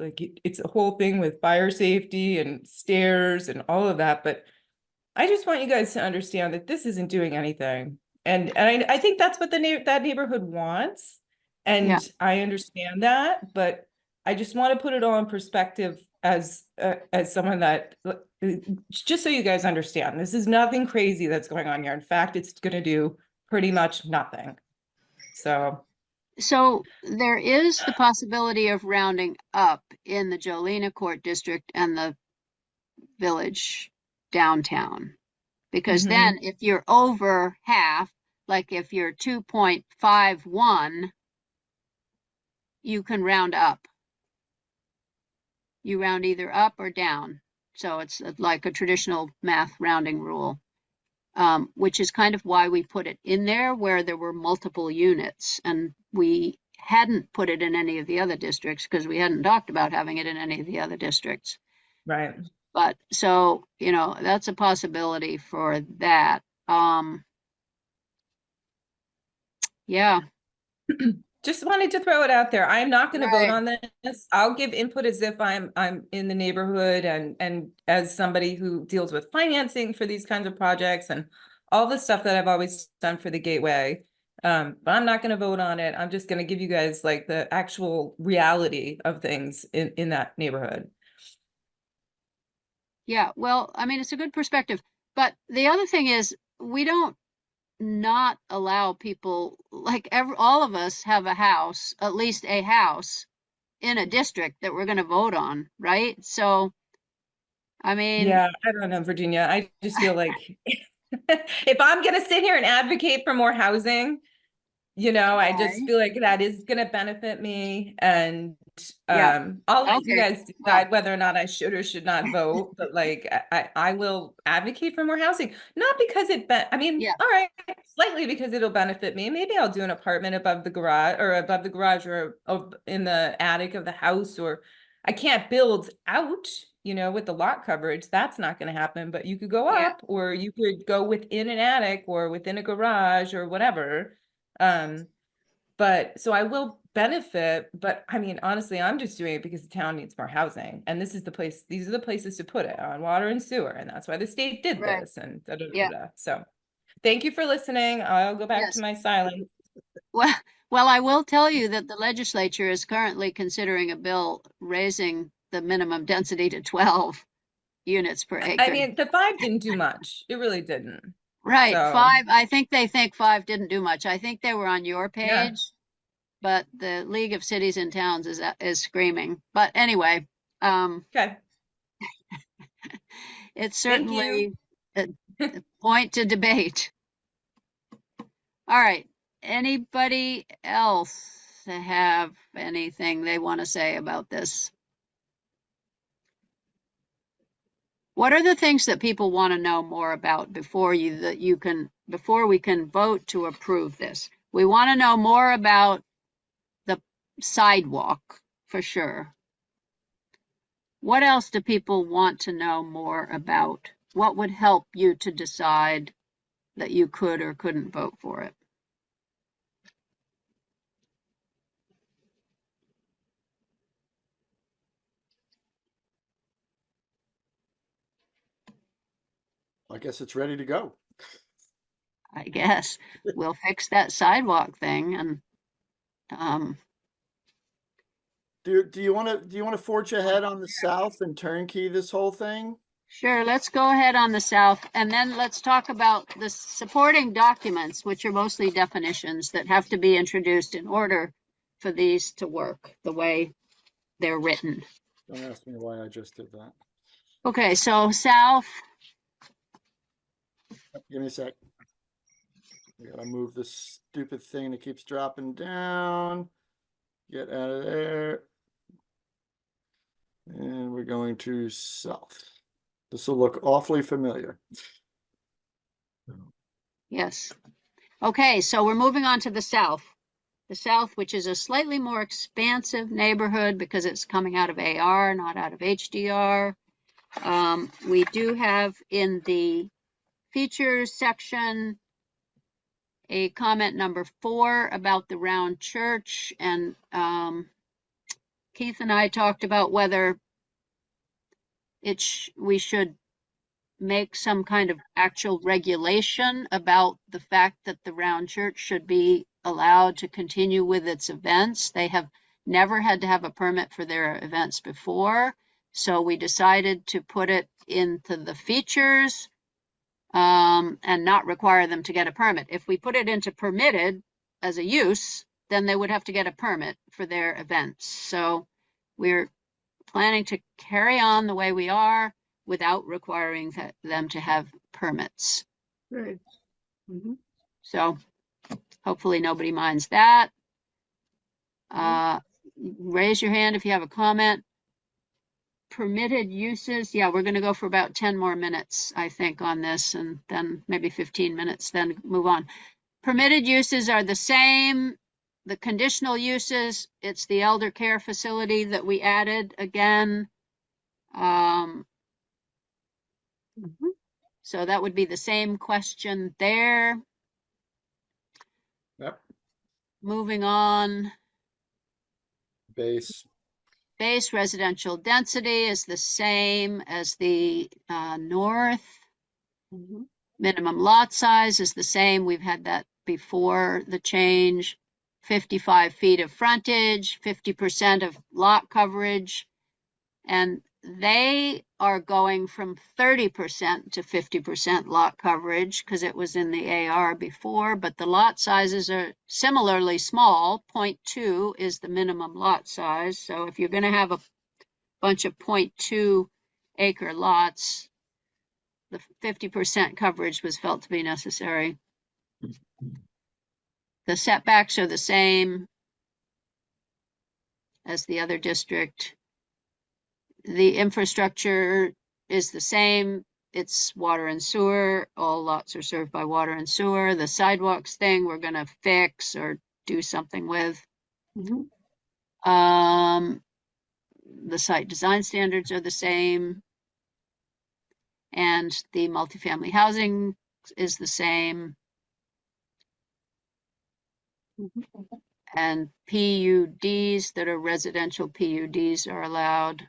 it's a whole thing with fire safety and stairs and all of that. But I just want you guys to understand that this isn't doing anything. And I think that's what that neighborhood wants. And Yeah. I understand that, but I just want to put it all in perspective as someone that, just so you guys understand, this is nothing crazy that's going on here. In fact, it's going to do pretty much nothing. So there is the possibility of rounding up in the Jolina Court District and the village downtown. Because then if you're over half, like if you're 2.51, you can round up. You round either up or down. So it's like a traditional math rounding rule, which is kind of why we put it in there where there were multiple units. And we hadn't put it in any of the other districts because we hadn't talked about having it in any of the other districts. right. But so, that's a possibility for that. Yeah. Just wanted to throw it out there. I'm not going to vote Right. on this. I'll give input as if I'm in the neighborhood and as somebody who deals with financing for these kinds of projects and all the stuff that I've always done for the Gateway. But I'm not going to vote on it. I'm just going to give you guys like the actual reality of things in that neighborhood. Yeah, well, I mean, it's a good perspective. But the other thing is, we don't not allow people, like all of us have a house, at least a house in a district that we're going to vote on, right? So, I mean, Yeah, I don't know, Virginia. I just feel like if I'm going to sit here and advocate for more housing, I just feel like that is going to benefit me. And Yeah. I'll let you Okay. guys decide whether or not I should or should not vote. But like, I will advocate for more housing, not because Yeah. all right, slightly because it'll benefit me. Maybe I'll do an apartment above the garage or in the attic of the house, or I can't build out, with the lot coverage. That's not going to happen, but you could go Yeah. up, or you could go within an attic or within a garage or whatever. But so I will benefit, but I mean, honestly, I'm just doing it because the town needs more housing. And these are the places to put it, on water and sewer. And that's why the state did Right. this and da, da, da, Yeah. da. So thank you for listening. I'll go back Yes. to my silence. Well, I will tell you that the legislature is currently considering a bill raising the minimum density to 12 units per acre. I mean, the 5 didn't do much. It really didn't. Right, So, 5, I think they think 5 didn't do much. I think they were on your Yeah. page, but the League of Cities and Towns is screaming. But anyway, okay. it's Thank you. certainly a point to debate. All right, anybody else have anything they want to say about this? What are the things that people want to know more about before we can vote to approve this? We want to know more about the sidewalk for sure. What else do people want to know more about? What would help you to decide that you could or couldn't vote for it? I guess it's ready to go. I guess we'll fix that sidewalk thing and Do you want to forge ahead on the south and turnkey this whole thing? sure, let's go ahead on the south and then let's talk about the supporting documents, which are mostly definitions that have to be introduced in order for these to work the way they're written. Don't ask me why I just did that. Okay, so south. Give me a sec. We gotta move this stupid thing that keeps dropping down. Get out of there. And we're going to south. This will look awfully familiar. Yes. Okay, so we're moving on to the south. The south, which is a slightly more expansive neighborhood because it's coming out of AR, not out of HDR. We do have in the features section a comment number 4 about the round church, and Keith and I talked about whether we should make some kind of actual regulation about the fact that the round church should be allowed to continue with its events. They have never had to have a permit for their events before, so we decided to put it into the features and not require them to get a permit. If we put it into permitted as a use, then they would have to get a permit for their events. So we're planning to carry on the way we are without requiring them to have permits. Right. So hopefully nobody minds that. Raise your hand if you have a comment. Permitted uses, yeah, we're going to go for about 10 more minutes, I think, on this, and then maybe 15 minutes, then move on. Permitted uses are the same. The conditional uses, it's the elder care facility that we added again. So that would be the same question there. Yep. Moving on. Base. Base residential density is the same as the north. Minimum lot size is the same. We've had that before the change. 55 feet of frontage, 50% of lot coverage, and they are going from 30% to 50% lot coverage because it was in the AR before, but the lot sizes are similarly small. 0.2 is the minimum lot size. So if you're going to have a bunch of 0.2 acre lots, the 50% coverage was felt to be necessary. The setbacks are the same as the other district. The infrastructure is the same. It's water and sewer. All lots are served by water and sewer. The sidewalks thing we're going to fix or do something with. The site design standards are the same. And the multifamily housing is the same. And PUDs that are residential PUDs are allowed.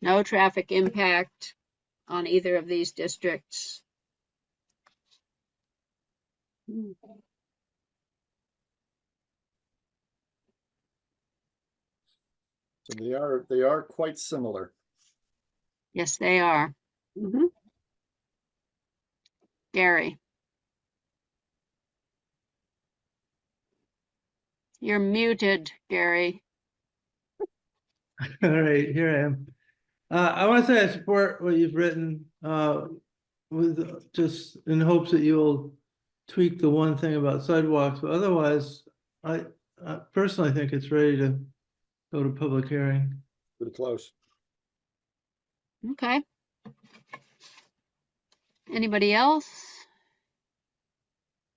No traffic impact on either of these districts. So they are quite similar. Yes, they are. Gary. You're muted, Gary. All right, here I am. I want to say I support what you've written, with just in hopes that you'll tweak the one thing about sidewalks, but otherwise, I personally think it's ready to go to public hearing. Pretty close. Okay. Anybody else?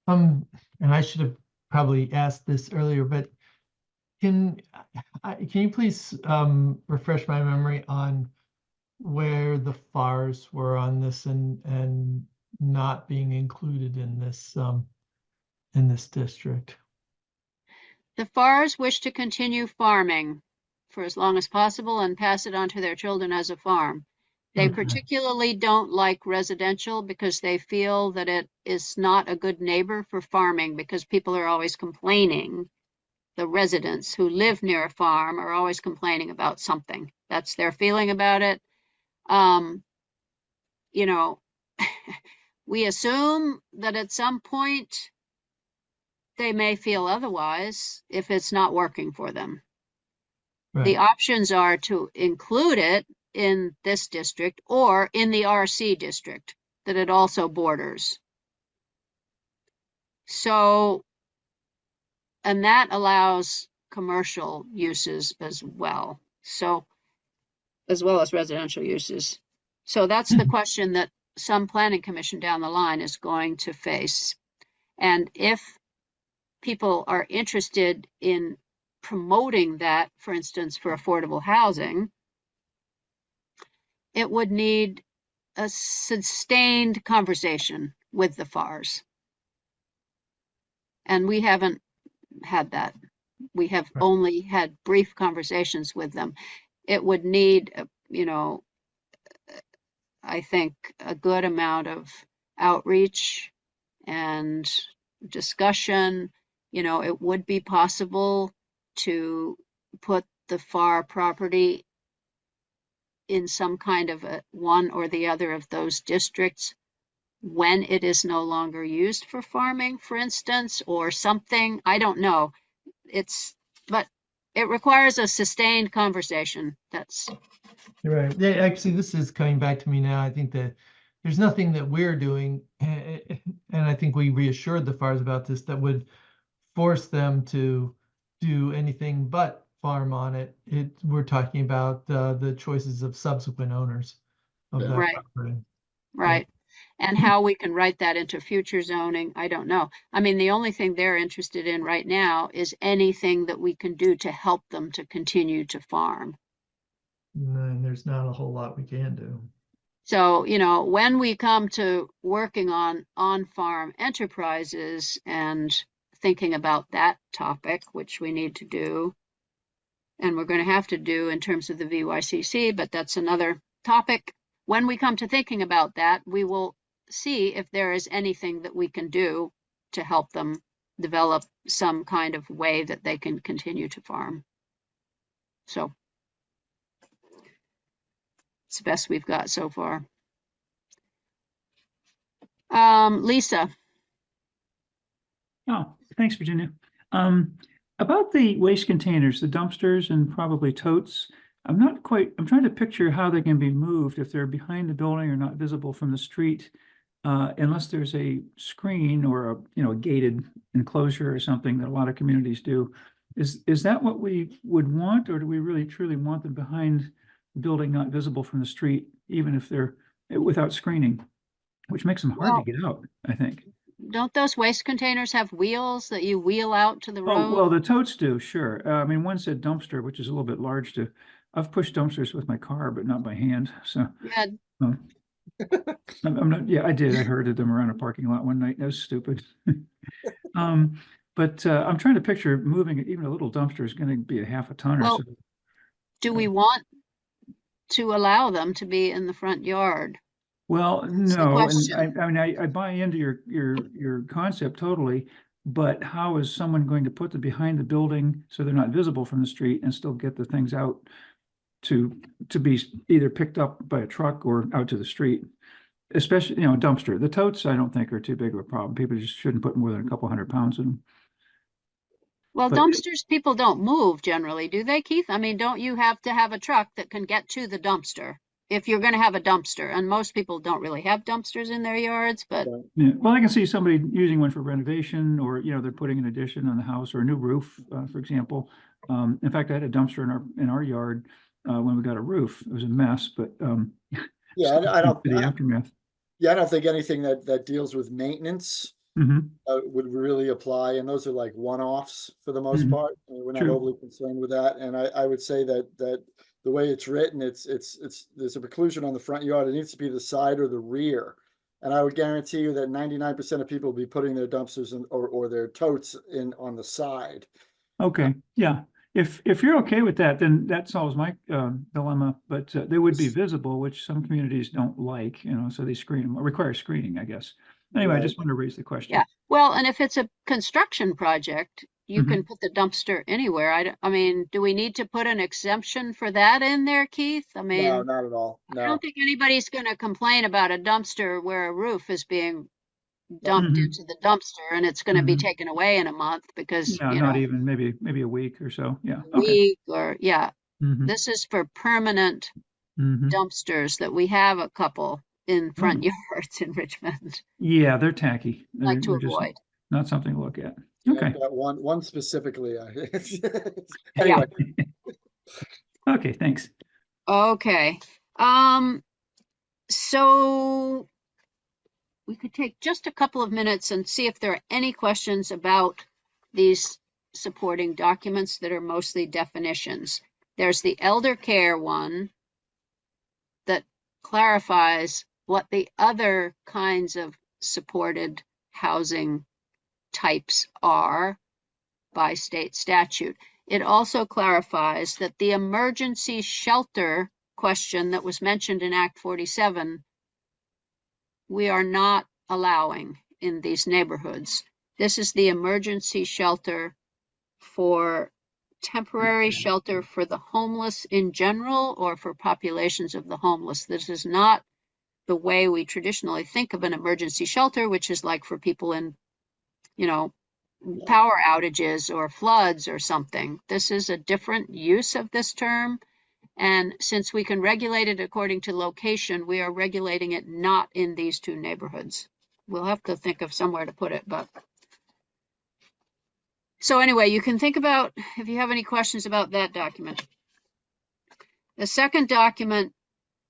And I should have probably asked this earlier, but can you please refresh my memory on where the FARs were on this and not being included in this district? The FARs wish to continue farming for as long as possible and pass it on to their children as a farm. They particularly don't like residential because they feel that it is not a good neighbor for farming because people are always complaining. The residents who live near a farm are always complaining about something. That's their feeling about it. You know, we assume that at some point they may feel otherwise if it's not working for them. Right. The options are to include it in this district or in the RC district that it also borders. So, and that allows commercial uses as well. So, as well as residential uses. So that's the question that some planning commission down the line is going to face. And if people are interested in promoting that, for instance, for affordable housing, it would need a sustained conversation with the FARs. And we haven't had that. We have Right. only had brief conversations with them. It would need, you know, I think a good amount of outreach and discussion. You know, it would be possible to put the FAR property in some kind of one or the other of those districts when it is no longer used for farming, for instance, or something. I don't know. But it requires a sustained conversation. That's Right. Yeah, actually, this is coming back to me now. I think that there's nothing that we're doing, and I think we reassured the FARs about this, that would force them to do anything but farm on it. We're talking about the choices of subsequent owners of Yeah. that right, property. right. And how we can write that into future zoning, I don't know. I mean, the only thing they're interested in right now is anything that we can do to help them to continue to farm. And there's not a whole lot we can do. So, you know, when we come to working on farm enterprises and thinking about that topic, which we need to do, and we're going to have to do in terms of the VYCC, but that's another topic. When we come to thinking about that, we will see if there is anything that we can do to help them develop some kind of way that they can continue to farm. So it's the best we've got so far. Lisa. Oh, thanks, Virginia. About the waste containers, the dumpsters and probably totes, I'm trying to picture how they can be moved if they're behind the building or not visible from the street, unless there's a screen or a gated enclosure or something that a lot of communities do. Is that what we would want, or do we really truly want them behind the building, not visible from the street, even if they're without screening, which makes them hard to get out, I think. Don't those waste containers have wheels that you wheel out to the road? Oh, well, the totes do, sure. I mean, one said dumpster, which is a little bit large to, I've pushed dumpsters with my car, but not by hand, so. Yeah, I'm not, yeah, I did. I herded them around a parking lot one night. That was stupid. But I'm trying to picture moving it. Even a little dumpster is going to be a half a ton or Well, so. do we want to allow them to be in the front yard? Well, the no, and question. I mean, I buy into your concept totally, but how is someone going to put them behind the building so they're not visible from the street and still get the things out to be either picked up by a truck or out to the street? Especially, a dumpster. The totes, I don't think are too big of a problem. People just shouldn't put more than a couple 100 pounds in them. Well, But- dumpsters, people don't move generally, do they, Keith? I mean, don't you have to have a truck that can get to the dumpster if you're going to have a dumpster? And most people don't really have dumpsters in their yards, but Yeah, well, I can see somebody using one for renovation, or they're putting an addition on the house or a new roof, for example. In fact, I had a dumpster in our yard when we got a roof. It was a mess, but Yeah, I don't. the aftermath. Yeah, I don't think anything that deals with maintenance Mhm. would really apply, and those are like one-offs for the most Mhm. part. We're not True. overly concerned with that, and I would say that the way it's written, it's there's a preclusion on the front yard. It needs to be the side or the rear, and I would guarantee you that 99% of people will be putting their dumpsters or their totes in on the side. Okay, yeah. If you're okay with that, then that solves my dilemma. But they would be visible, which some communities don't like. So they require screening, I guess. Anyway, I just want to raise the question. yeah. Well, and if it's a construction project, you Mhm. can put the dumpster anywhere. I mean, do we need to put an exemption for that in there, Keith? I mean, No, not at all. I No. don't think anybody's going to complain about a dumpster where a roof is being dumped Mhm. into the dumpster and it's going to be Mhm. taken away in a month because, Yeah, not even maybe a week or so. Yeah. Okay. week or, yeah, Mhm. this is for permanent Mhm. dumpsters that we have a couple in front Oh. yards in Richmond. Yeah, they're tacky. Like to They're just avoid. not something to look at. Yeah, Okay. I've got one specifically. Anyway, Okay, thanks. Okay. So we could take just a couple of minutes and see if there are any questions about these supporting documents that are mostly definitions. There's the elder care one that clarifies what the other kinds of supported housing types are by state statute. It also clarifies that the emergency shelter question that was mentioned in Act 47, we are not allowing in these neighborhoods. This is the emergency shelter for temporary shelter for the homeless in general or for populations of the homeless. This is not the way we traditionally think of an emergency shelter, which is like for people in, you know, power outages or floods or something. This is a different use of this term. And since we can regulate it according to location, we are regulating it not in these two neighborhoods. We'll have to think of somewhere to put it, but. So anyway, you can think about if you have any questions about that document. The second document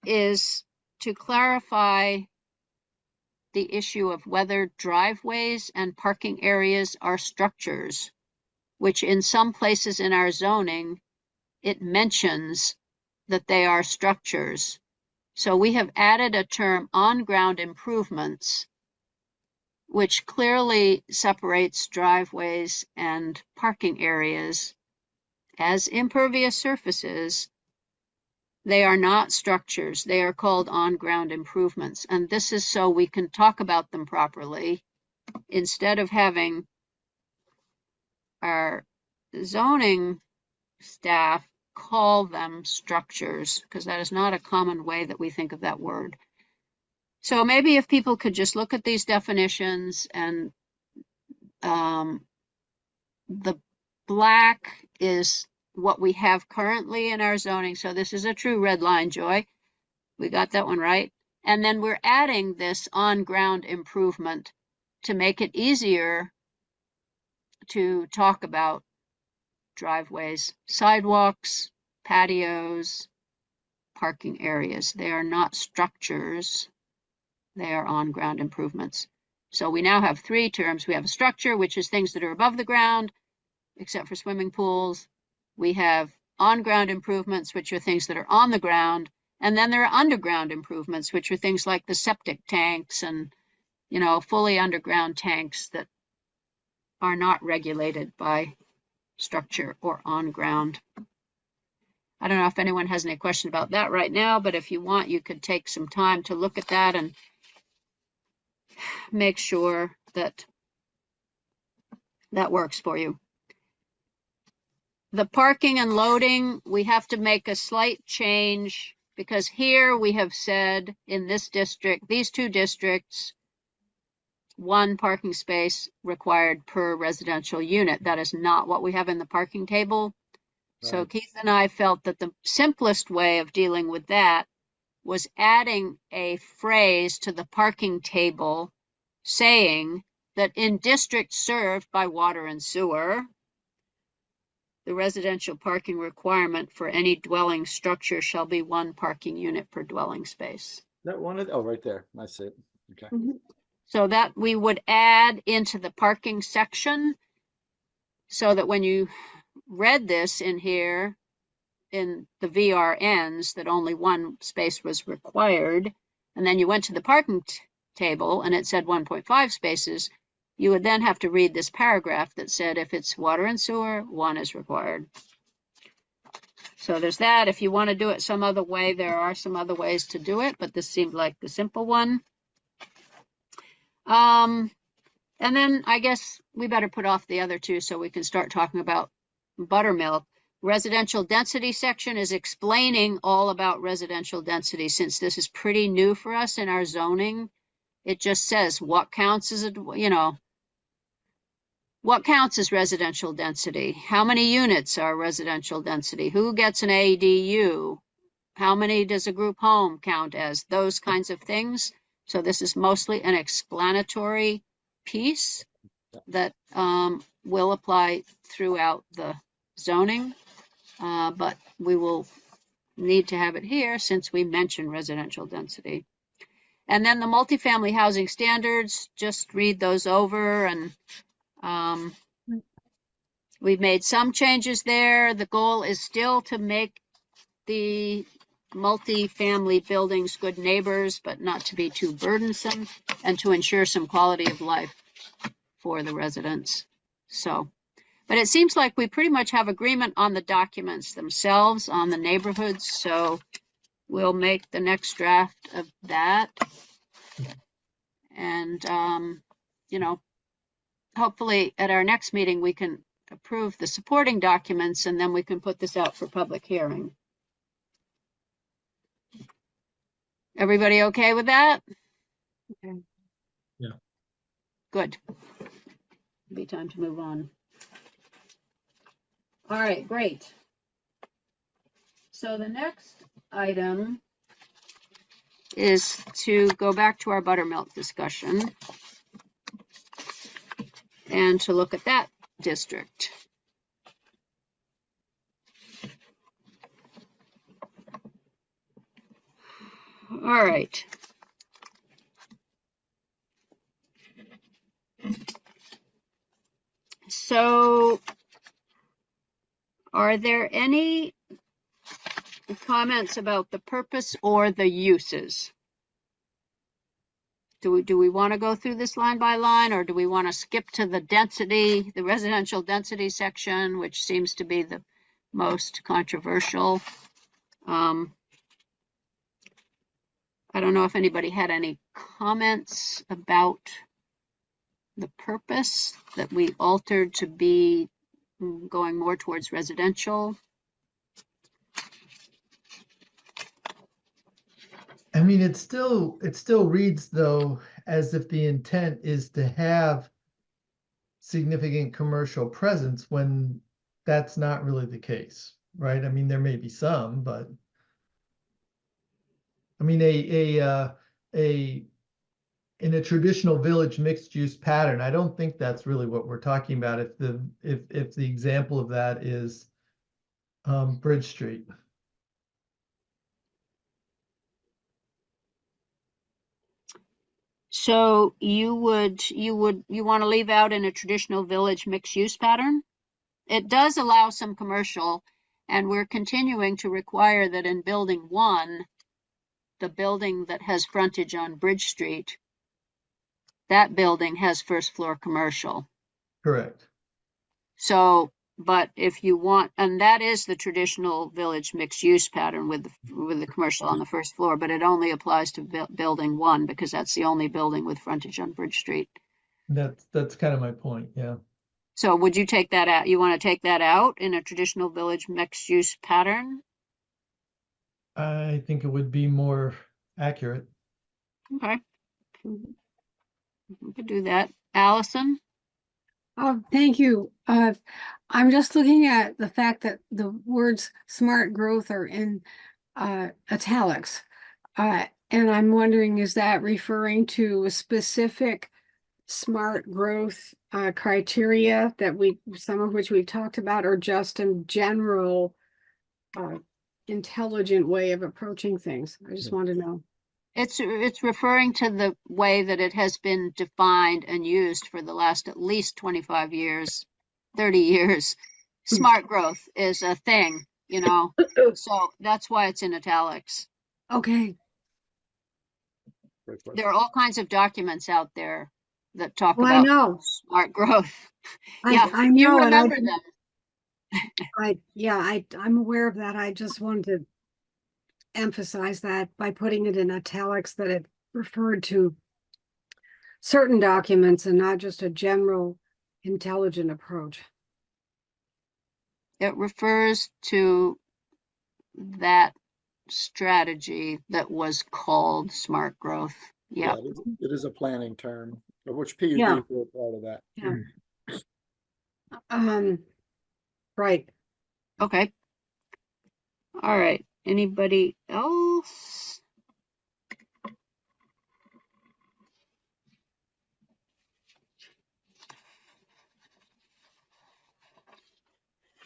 is to clarify the issue of whether driveways and parking areas are structures, which in some places in our zoning, it mentions that they are structures. So we have added a term on-ground improvements, which clearly separates driveways and parking areas as impervious surfaces. They are not structures. They are called on-ground improvements. And this is so we can talk about them properly instead of having our zoning staff call them structures, because that is not a common way that we think of that word. So maybe if people could just look at these definitions, and the black is what we have currently in our zoning. So this is a true red line, Joy. We got that one right. And then we're adding this on-ground improvement to make it easier to talk about driveways, sidewalks, patios, parking areas. They are not structures. They are on-ground improvements. So we now have three terms. We have a structure, which is things that are above the ground, except for swimming pools. We have on-ground improvements, which are things that are on the ground. And then there are underground improvements, which are things like the septic tanks and, you know, fully underground tanks that are not regulated by structure or on ground. I don't know if anyone has any question about that right now, but if you want, you could take some time to look at that and make sure that that works for you. The parking and loading, we have to make a slight change because here we have said in this district, these two districts, 1 parking space required per residential unit. That is not what we have in the parking table. Right. So Keith and I felt that the simplest way of dealing with that was adding a phrase to the parking table saying that in districts served by water and sewer, the residential parking requirement for any dwelling structure shall be 1 parking unit per dwelling space. That one, oh, right there. I see it. Okay. Mm-hmm. So that we would add into the parking section so that when you read this in here in the VRNs that only 1 space was required, and then you went to the parking table and it said 1.5 spaces, you would then have to read this paragraph that said if it's water and sewer, 1 is required. So there's that. If you want to do it some other way, there are some other ways to do it, but this seemed like the simple one. And then I guess we better put off the other two so we can start talking about buttermilk. Residential density section is explaining all about residential density. Since this is pretty new for us in our zoning, it just says what counts as a, you know, what counts as residential density? How many units are residential density? Who gets an ADU? How many does a group home count as? Those kinds of things. So this is mostly an explanatory piece that will apply throughout the zoning, but we will need to have it here since we mentioned residential density. And then the multifamily housing standards, just read those over, and we've made some changes there. The goal is still to make the multifamily buildings good neighbors, but not to be too burdensome, and to ensure some quality of life for the residents. So, but it seems like we pretty much have agreement on the documents themselves, on the neighborhoods, so we'll make the next draft of that. And, you know, hopefully at our next meeting, we can approve the supporting documents, and then we can put this out for public hearing. Everybody okay with that? Okay. Yeah. Good. Be time to move on. All right, great. So the next item is to go back to our buttermilk discussion and to look at that district. All right. So are there any comments about the purpose or the uses? Do we want to go through this line by line, or do we want to skip to the density, the residential density section, which seems to be the most controversial? I don't know if anybody had any comments about the purpose that we altered to be going more towards residential. I mean, it still reads though as if the intent is to have significant commercial presence when that's not really the case, right? I mean, there may be some, but I mean, in a traditional village mixed use pattern, I don't think that's really what we're talking about. If the example of that is Bridge Street. So you want to leave out in a traditional village mixed use pattern? It does allow some commercial, and we're continuing to require that in building 1, the building that has frontage on Bridge Street, that building has first floor commercial. Correct. So, but if you want, and that is the traditional village mixed use pattern with the commercial on the first floor, but it only applies to building 1 because that's the only building with frontage on Bridge Street. That's kind of my point, yeah. So would you take that out? You want to take that out in a traditional village mixed use pattern? I think it would be more accurate. Okay. We could do that. Allison? Oh, thank you. I'm just looking at the fact that the words smart growth are in italics. And I'm wondering, is that referring to a specific smart growth criteria that some of which we've talked about, or just a general intelligent way of approaching things? I just want to know. It's referring to the way that it has been defined and used for the last at least 25 years, 30 years. Smart growth is a thing, you know, so that's why it's in italics. Okay. There are all kinds of documents out there that talk Well, about I know. smart growth. I know, you and remember them. I'm aware of that. I just wanted to emphasize that by putting it in italics, that it referred to certain documents and not just a general intelligent approach. It refers to that strategy that was called smart growth. Yeah. It is a planning term, of which PUD Yeah. is a part of that. Yeah. Right. Okay. All right. Anybody else?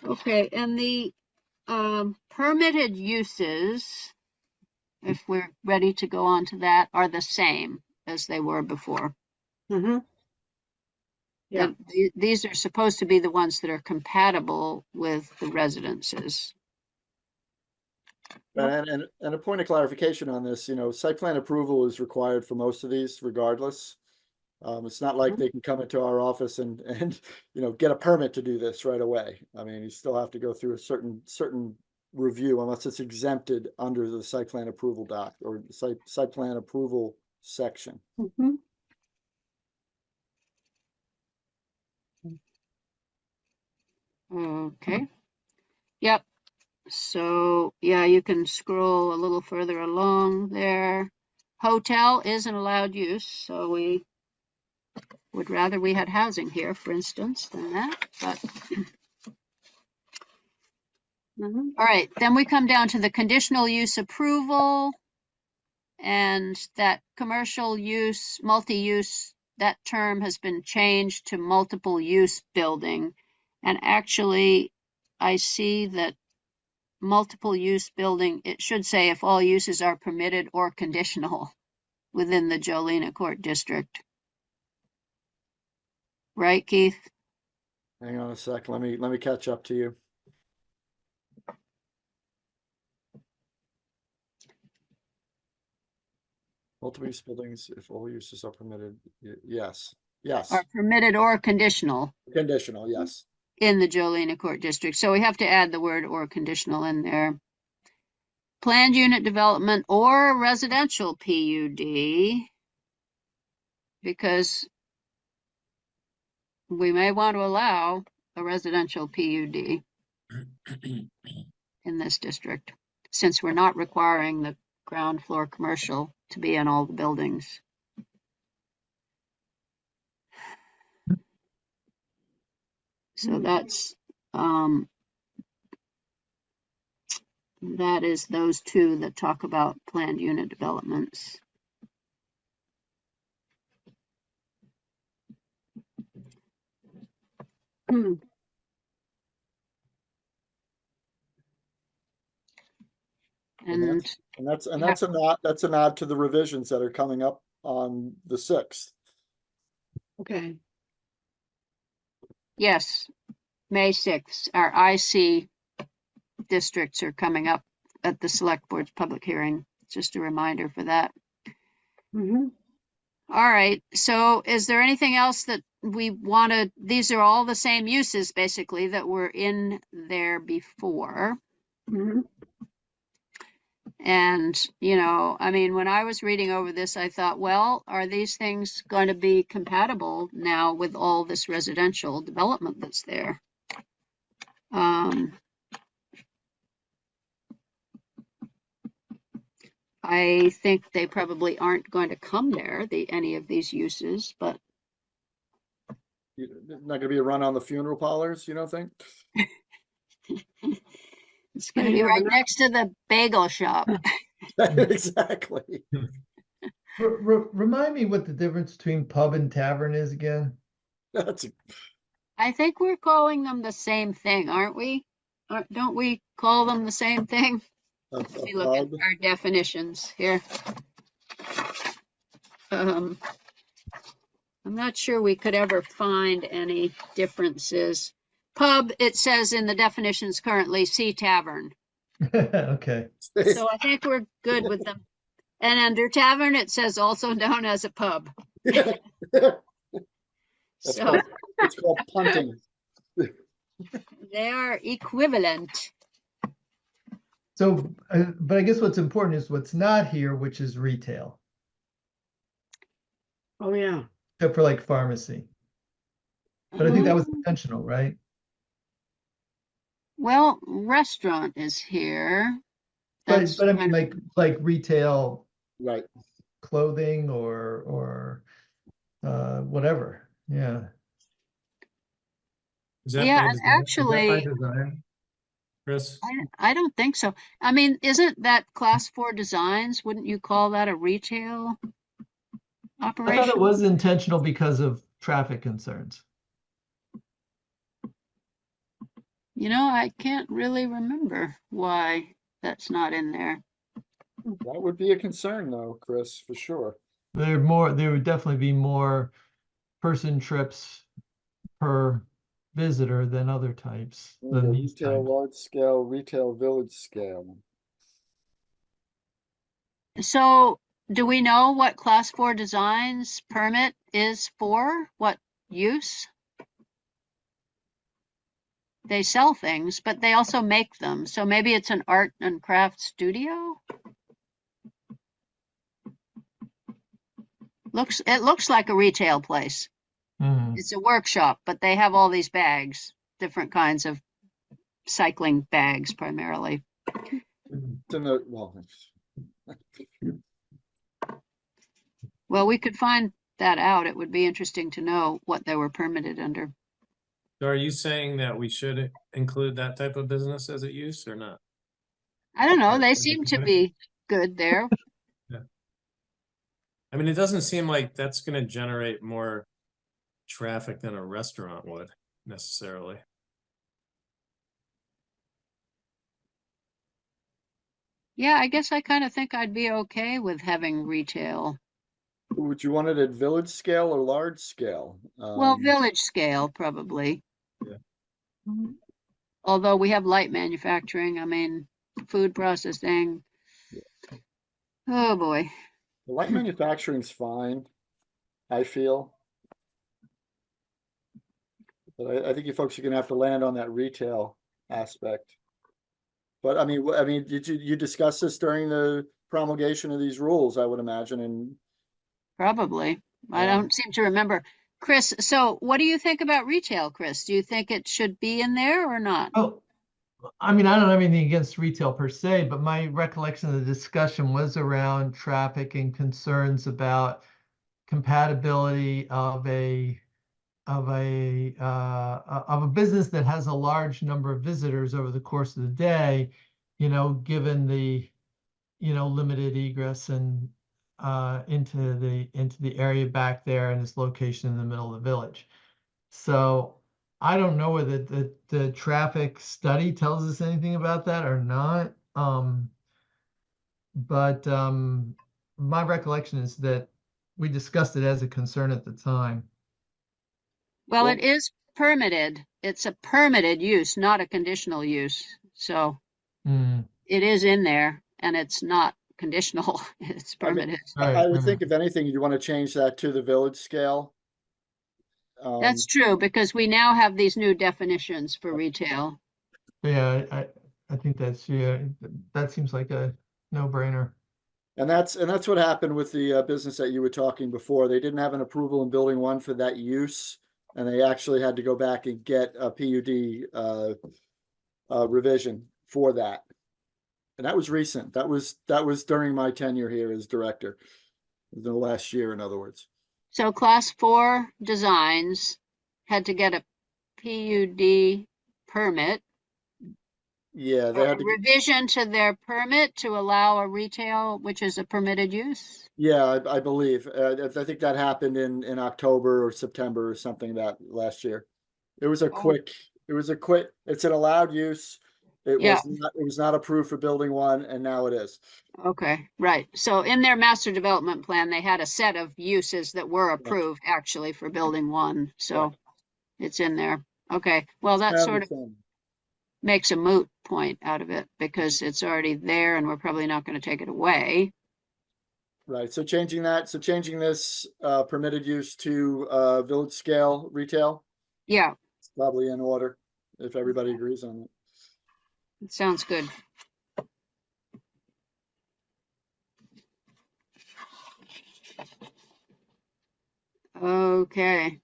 Okay, and the permitted uses, if we're ready to go on to that, are the same as they were before. Mm-hmm. Yeah. These are supposed to be the ones that are compatible with the residences. And a point of clarification on this, site plan approval is required for most of these regardless. It's not like they can come into our office and get a permit to do this right away. I mean, you still have to go through a certain review unless it's exempted under the site plan approval doc or site plan approval section. Mm-hmm. Okay. Yep. So yeah, you can scroll a little further along there. Hotel is an allowed use, so we would rather we had housing here, for instance, than that, but Mm-hmm. all right, then we come down to the conditional use approval, and that commercial use, multi-use, that term has been changed to multiple use building. And actually, I see that multiple use building, it should say if all uses are permitted or conditional within the Jolina Court District. Right, Keith? Hang on a sec. Let me catch up to you. Multiple use buildings, if all uses are permitted, yes. Are permitted or conditional Conditional, yes. in the Jolina Court District. So we have to add the word or conditional in there. Planned unit development or residential PUD, because we may want to allow a residential PUD in this district, since we're not requiring the ground floor commercial to be in all the buildings. So that's, that is those two that talk about planned unit developments. Hmm. And that's a nod to the revisions that are coming up on the 6th. Okay. yes, May 6th, our IC districts are coming up at the select board's public hearing. Just a reminder for that. Mm-hmm. All right, so is there anything else that we want to, these are all the same uses basically that were in there before. Mm-hmm. And, I mean, when I was reading over this, I thought, well, are these things going to be compatible now with all this residential development that's there? I think they probably aren't going to come there, any of these uses, but Not going to be a run on the funeral parlors, you don't think? it's going to be right next to the bagel shop. Exactly. Remind me what the difference between pub and tavern is again. I think we're calling them the same thing, aren't we? Don't we call them the same thing? Let me look at our definitions here. I'm not sure we could ever find any differences. Pub, it says in the definitions currently, see tavern. Okay. So I think we're good with them. And under tavern, it says also known as a pub. So it's called punting. they are equivalent. So, but I guess what's important is what's not here, which is retail, Oh, yeah. except for like pharmacy. But I think that was intentional, right? Well, restaurant is here. But I mean, like retail, Right. clothing or whatever. Yeah. Is that Yeah, by and design? Is that by actually, design, Chris? I don't think so. I mean, isn't that class 4 designs? Wouldn't you call that a retail I operation? thought it was intentional because of traffic concerns. I can't really remember why that's not in there. That would be a concern though, Chris, for sure. There would definitely be more person trips per visitor than other types, than these Retail, types. large scale, retail, village scale. So do we know what class 4 designs permit is for? What use? They sell things, but they also make them. So maybe it's an art and craft studio? It looks like a retail place. Mhm. It's a workshop, but they have all these bags, different kinds of cycling bags primarily. Well, we could find that out. It would be interesting to know what they were permitted under. So are you saying that we should include that type of business as a use or not? I don't know. They Or seem to permitted? be good there. I mean, it doesn't seem like that's gonna generate more traffic than a restaurant would necessarily. Yeah, I guess I kind of think I'd be okay with having retail. Would you want it at village scale or large scale? Well, village scale, probably. Yeah. Although we have light manufacturing, I mean, food processing. Oh, boy. The light manufacturing's fine, I feel. But I think you folks are gonna have to land on that retail aspect. But I mean, did you discuss this during the promulgation of these rules, I would imagine, and Probably. I Yeah. don't seem to remember. Chris, so what do you think about retail, Chris? Do you think it should be in there or not? Oh, I mean, I don't have anything against retail per se, but my recollection of the discussion was around traffic and concerns about compatibility of a business that has a large number of visitors over the course of the day, given the, limited egress and into the area back there and its location in the middle of the village. So I don't know whether the traffic study tells us anything about that or not. But my recollection is that we discussed it as a concern at the time. Well, Well- it is permitted. It's a permitted use, not a conditional use. So Mm, it is in there and it's not conditional. It's I mean, permitted. right, I would right. think if anything, you want to change that to the village scale. That's true because we now have these new definitions for retail. Yeah, I think that seems like a no-brainer. And that's what happened with the business that you were talking before. They didn't have an approval in building one for that use, and they actually had to go back and get a PUD revision for that. And that was recent. That was during my tenure here as director, the last year, in other words. So class 4 designs had to get a PUD permit. Yeah, they A had to. revision to their permit to allow a retail, which is a permitted use. Yeah, I believe. I think that happened in October or September or something that last year. It was a quick. It's an allowed use. It Yeah. was not approved for building one, and now it is. Okay, right. So in their master development plan, they had a set of uses that were approved actually for building one. So it's in there. Okay, well, that sort of makes a moot point out of it because it's already there and we're probably not going to take it away. Right, so changing this permitted use to village scale retail, Yeah, it's probably in order, if everybody agrees on it. it sounds good. Okay.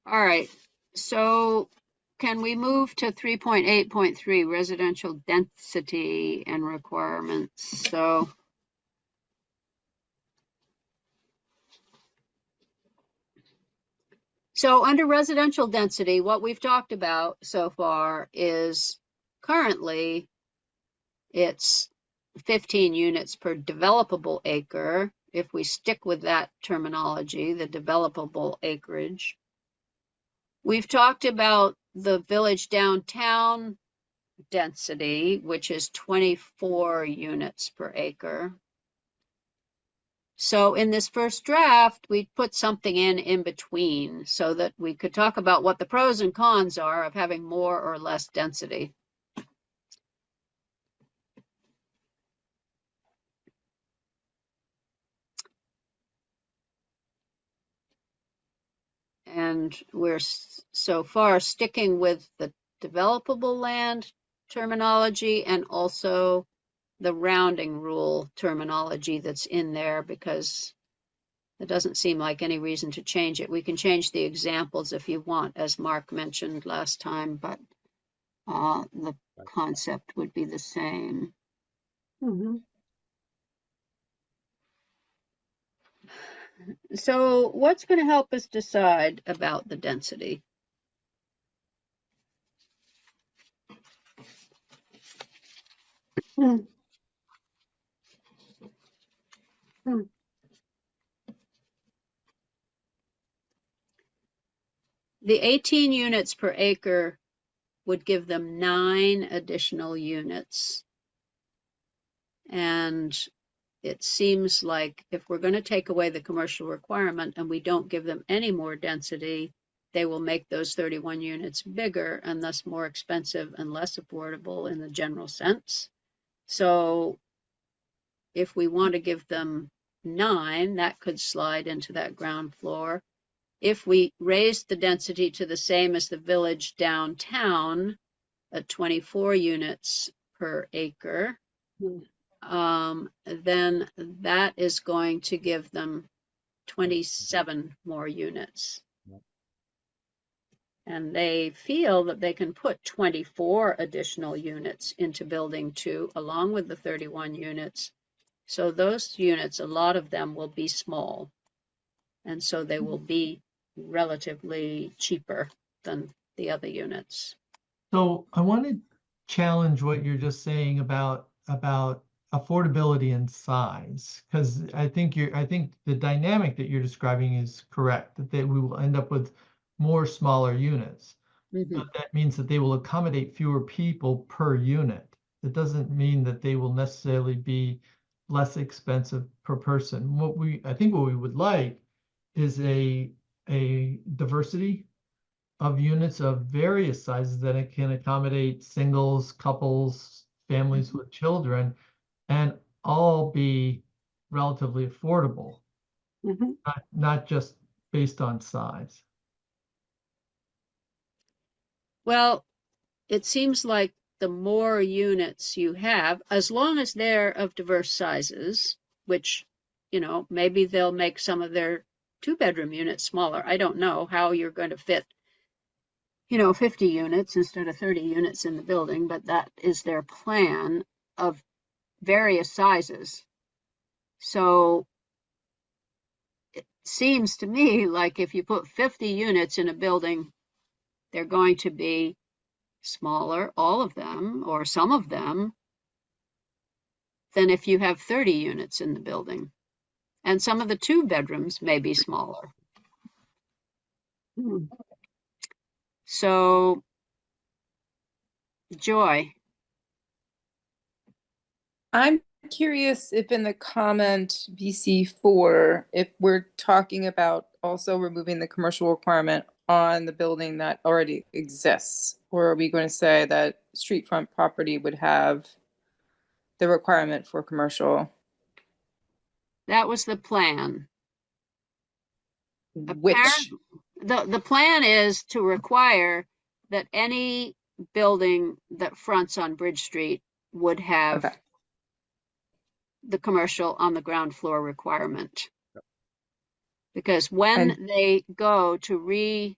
All right, so can we move to 3.8.3 residential density and requirements? So under residential density, what we've talked about so far is currently it's 15 units per developable acre. If we stick with that terminology, the developable acreage. We've talked about the village downtown density, which is 24 units per acre. So in this first draft, we put something in between so that we could talk about what the pros and cons are of having more or less density. And we're so far sticking with the developable land terminology and also the rounding rule terminology that's in there, because it doesn't seem like any reason to change it. We can change the examples if you want, as Mark mentioned last time, but the concept would be the same. Mm-hmm. So what's going to help us decide about the density? Mm. Mm. The 18 units per acre would give them 9 additional units. And it seems like if we're going to take away the commercial requirement and we don't give them any more density, they will make those 31 units bigger and thus more expensive and less affordable in the general sense. So if we want to give them 9, that could slide into that ground floor. If we raise the density to the same as the village downtown at 24 units per acre, then that is going to give them 27 more units. And they feel that they can put 24 additional units into building 2 along with the 31 units. So those units, a lot of them will be small. And so they will be relatively cheaper than the other units. So I want to challenge what you're just saying about affordability and size, because I think the dynamic that you're describing is correct, that we will end up with more smaller units. Mm-hmm. But that means that they will accommodate fewer people per unit. It doesn't mean that they will necessarily be less expensive per person. I think what we would like is a diversity of units of various sizes that it can accommodate singles, couples, families with children, and all be relatively affordable, Mm-hmm. not just based on size. Well, it seems like the more units you have, as long as they're of diverse sizes, which, maybe they'll make some of their 2-bedroom units smaller. I don't know how you're going to fit, 50 units instead of 30 units in the building, but that is their plan of various sizes. So it seems to me like if you put 50 units in a building, they're going to be smaller, all of them, or some of them, than if you have 30 units in the building. And some of the 2-bedrooms may be smaller. Mm. So, Joy. I'm curious if in the comment BC4, if we're talking about also removing the commercial requirement on the building that already exists, or are we going to say that street front property would have the requirement for commercial? That was the plan. Which? The plan is to require that any building that fronts on Bridge Street would have Okay. the commercial on the ground floor requirement. Because when they go to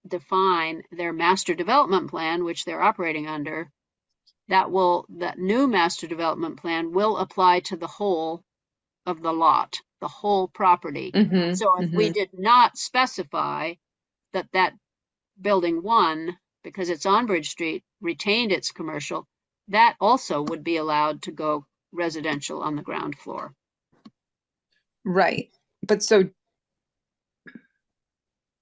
define their master development plan, which they're operating under, that new master development plan will apply to the whole of the lot, the whole property. Mm-hmm, So if we did not specify that building 1, because it's on Bridge Street, retained its commercial, that also would be allowed to go residential on the ground floor. right. But so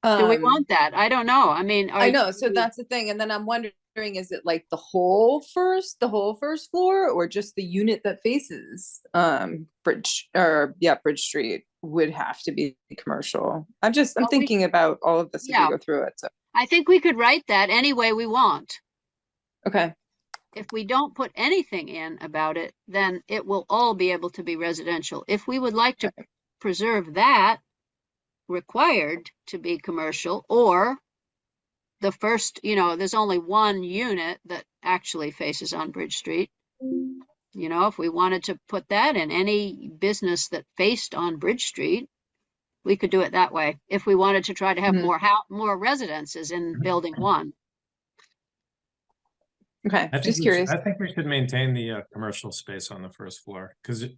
Do we want that? I don't know. I mean, I know, so that's the thing. And then I'm wondering, is it like the whole first floor, or just the unit that faces Bridge Street would have to be commercial? I'm thinking about all of this as we go through it. So I think we could write that any way we want. Okay. If we don't put anything in about it, then it will all be able to be residential. If we would like to preserve that required to be commercial, or the first, there's only one unit that actually faces on Bridge Street. If we wanted to put that in any business that faced on Bridge Street, we could do it that way. If we wanted to try to have more residences in building 1. Okay, just curious. I think we should maintain the commercial space on the first floor, because you're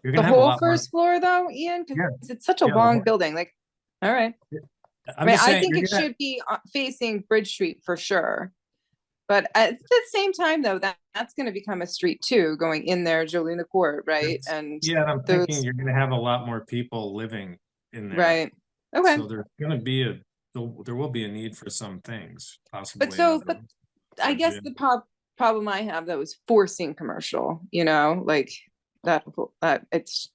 The gonna have a whole lot more. first floor though, Ian, Yeah. because it's such a Yeah, the long whole- building. Like, all right. I'm just I saying, think you're it gonna- should be facing Bridge Street for sure. But at the same time, though, that's going to become a street too, going in there, Jolina Court, right? That's- And Yeah, and I'm those, thinking you're gonna have a lot more people living in there. right? Okay, So there's gonna be there will be a need for some things, possibly. but I guess the problem I have though is forcing commercial. Like that it's.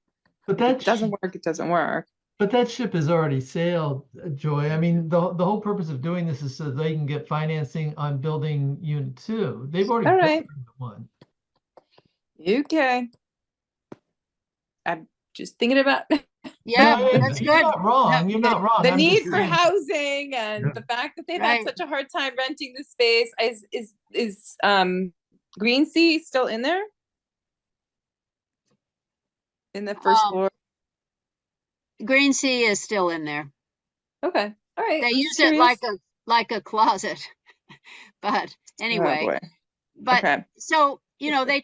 But It doesn't work. It doesn't work. But that ship has already sailed, Joy. I mean, the whole purpose of doing this is so they can get financing on building unit 2. They've already All built right. unit 1. Okay. I'm just thinking about Yeah, No, that's you're good. not wrong. You're not wrong. the I'm need just for saying. housing and Yeah. the fact that they've Right. had such a hard time renting the space. Is Green Sea still in there? In the first floor? Green Sea is still in there. Okay. All right. They I'm use just it curious. like a closet. But Oh, anyway, boy. but Okay. so, they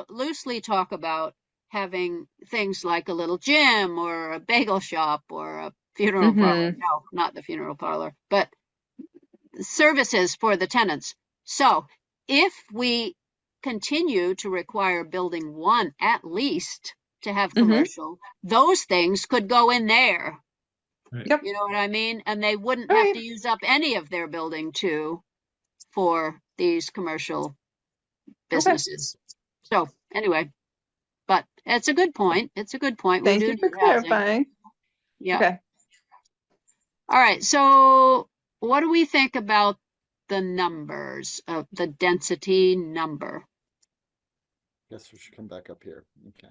loosely talk about having things like a little gym or a bagel shop or a funeral parlor. No, not the funeral parlor, but services for the tenants. So if we continue to require building 1 at least to have commercial, those things could go in there. Right. Yep. You know what I mean? And they wouldn't All have right. to use up any of their building 2 for these commercial businesses. So anyway, but it's a good point. It's a good point. Thank We you do for need housing. clarifying. Yeah. Okay. All right. So what do we think about the numbers of the density number? Guess we should come back up here. Okay.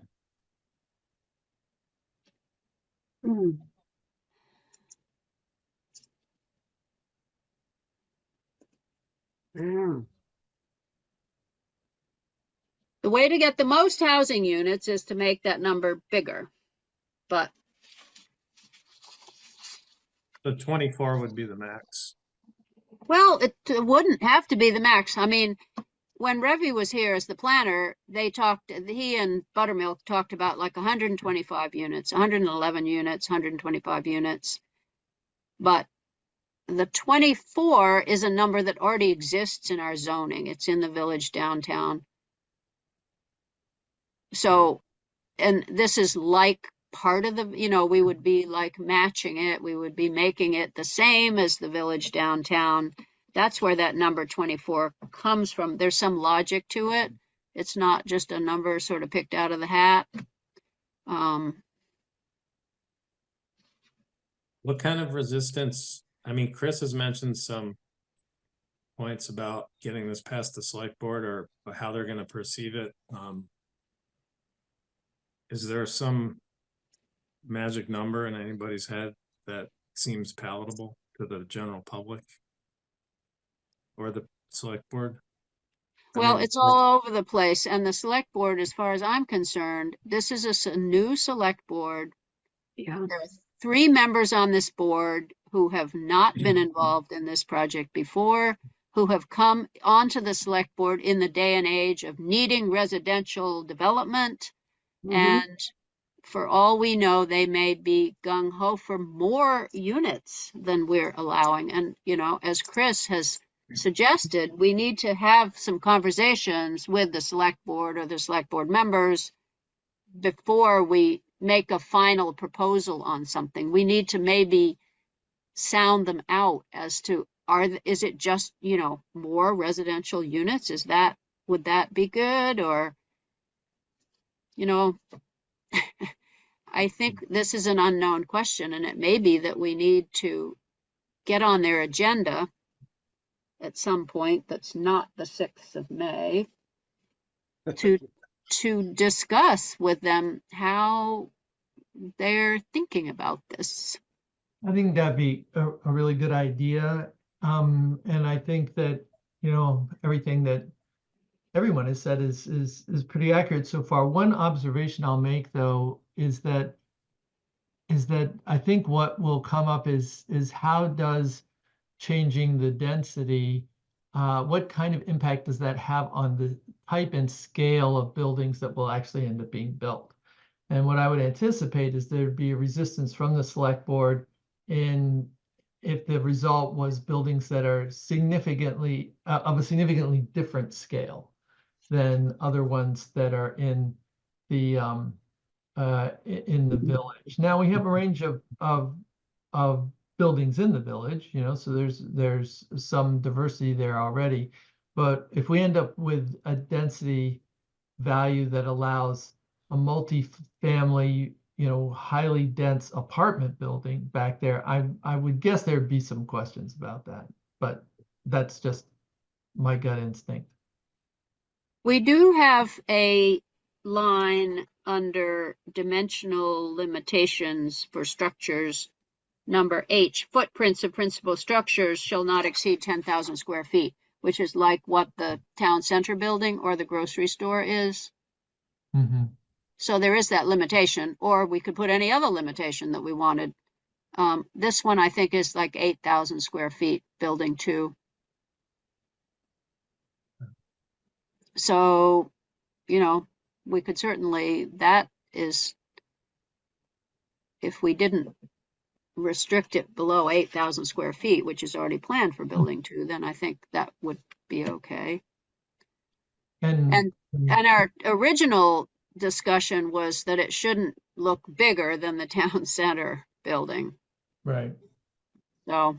The way to get the most housing units is to make that number bigger. But The 24 would be the max. well, it wouldn't have to be the max. I mean, when Revy was here as the planner, he and Buttermilk talked about like 125 units, 111 units, 125 units. But the 24 is a number that already exists in our zoning. It's in the village downtown. So, and this is like part of the, we would be like matching it. We would be making it the same as the village downtown. That's where that number 24 comes from. There's some logic to it. It's not just a number sort of picked out of the hat. What kind of resistance? I mean, Chris has mentioned some points about getting this past the select board or how they're going to perceive it. Is there some magic number in anybody's head that seems palatable to the general public or the select board? Well, mean, it's all over the place. And the select board, as far as I'm concerned, this is a new select board. Yeah. There are 3 members on this board who have not been involved in this project before, who have come onto the select board in the day and age of needing residential development. And for all we know, they may be gung-ho for more units than we're allowing. And, as Chris has suggested, we need to have some conversations with the select board or the select board members before we make a final proposal on something. We need to maybe sound them out as to, is it just, more residential units? Would that be good? Or, I think this is an unknown question, and it may be that we need to get on their agenda at some point that's not the 6th of May to discuss with them how they're thinking about this. I think that'd be a really good idea. And I think that, everything that everyone has said is pretty accurate so far. One observation I'll make, though, is that I think what will come up is how does changing the density, what kind of impact does that have on the type and scale of buildings that will actually end up being built? And what I would anticipate is there'd be a resistance from the select board if the result was buildings that are significantly of a significantly different scale than other ones that are in the village. Now we have a range of buildings in the village, so there's some diversity there already. But if we end up with a density value that allows a multi-family, highly dense apartment building back there, I would guess there'd be some questions about that, but that's just my gut instinct. We do have a line under dimensional limitations for structures, number H, footprints of principal structures shall not exceed 10,000 square feet, which is like what the town center building or the grocery store is. Mm-hmm. So there is that limitation, or we could put any other limitation that we wanted. This one, I think, is like 8,000 square feet, building 2. So, we could certainly, that is, if we didn't restrict it below 8,000 square feet, which is already planned for building 2, then I think that would be okay. And our original discussion was that it shouldn't look bigger than the town center building. Right. So.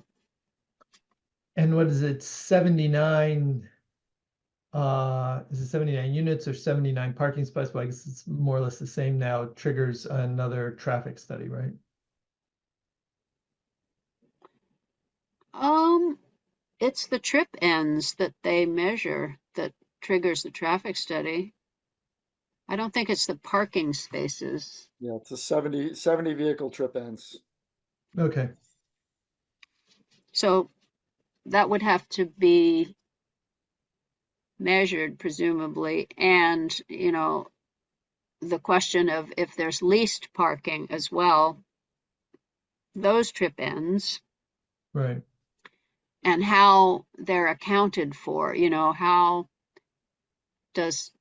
And what is it, 79, is it 79 units or 79 parking spots? Well, I guess it's more or less the same now. It triggers another traffic study, right? It's the trip ends that they measure that triggers the traffic study. I don't think it's the parking spaces. Yeah, it's a 70 vehicle trip ends. Okay. So that would have to be measured, presumably. And, the question of if there's leased parking as well, those trip ends. Right. And how they're accounted for, how does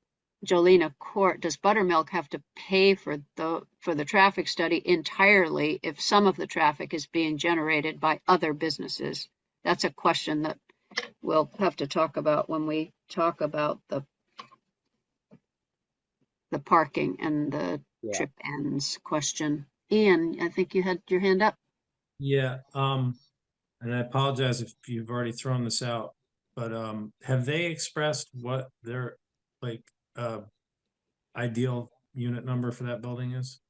Jolina Court, does Buttermilk have to pay for the traffic study entirely if some of the traffic is being generated by other businesses? That's a question that we'll have to talk about when we talk about the parking and the trip ends question. Ian, I think you had your hand up. Yeah, and I apologize if you've already thrown this out, but have they expressed what their ideal unit number for that building is?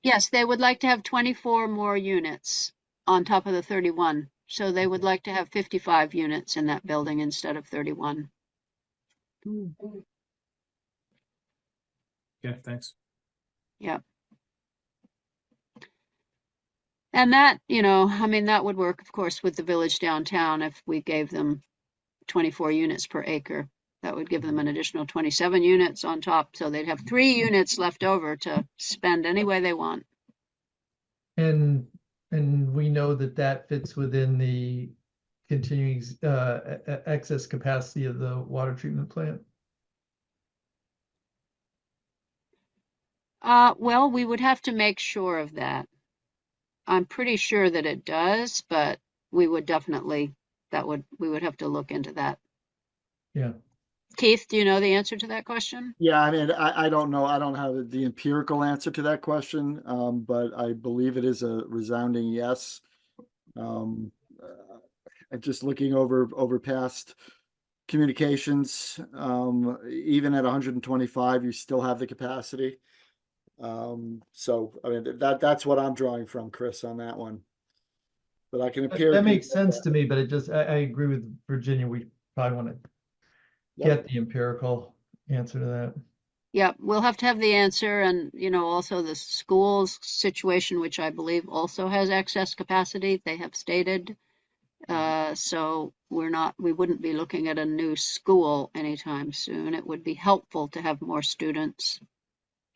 Yes, they would like to have 24 more units on top of the 31. So they would like to have 55 units in that building instead of 31. Yeah, thanks. Yep. And that, that would work, of course, with the village downtown if we gave them 24 units per acre. That would give them an additional 27 units on top. So they'd have 3 units left over to spend any way they want. And we know that fits within the continuing excess capacity of the water treatment plant. Well, we would have to make sure of that. I'm pretty sure that it does, but we would definitely, we would have to look into that. Yeah. Keith, do you know the answer to that question? Yeah, I mean, I don't know. I don't have the empirical answer to that question, but I believe it is a resounding yes. And just looking over past communications, even at 125, you still have the capacity. So I mean, that's what I'm drawing from, Chris, on that one. But I can appear. That makes sense to me, but I agree with Virginia. We probably want to get the empirical answer to that. Yeah, we'll have to have the answer, and also the schools situation, which I believe also has excess capacity, they have stated. So we wouldn't be looking at a new school anytime soon. It would be helpful to have more students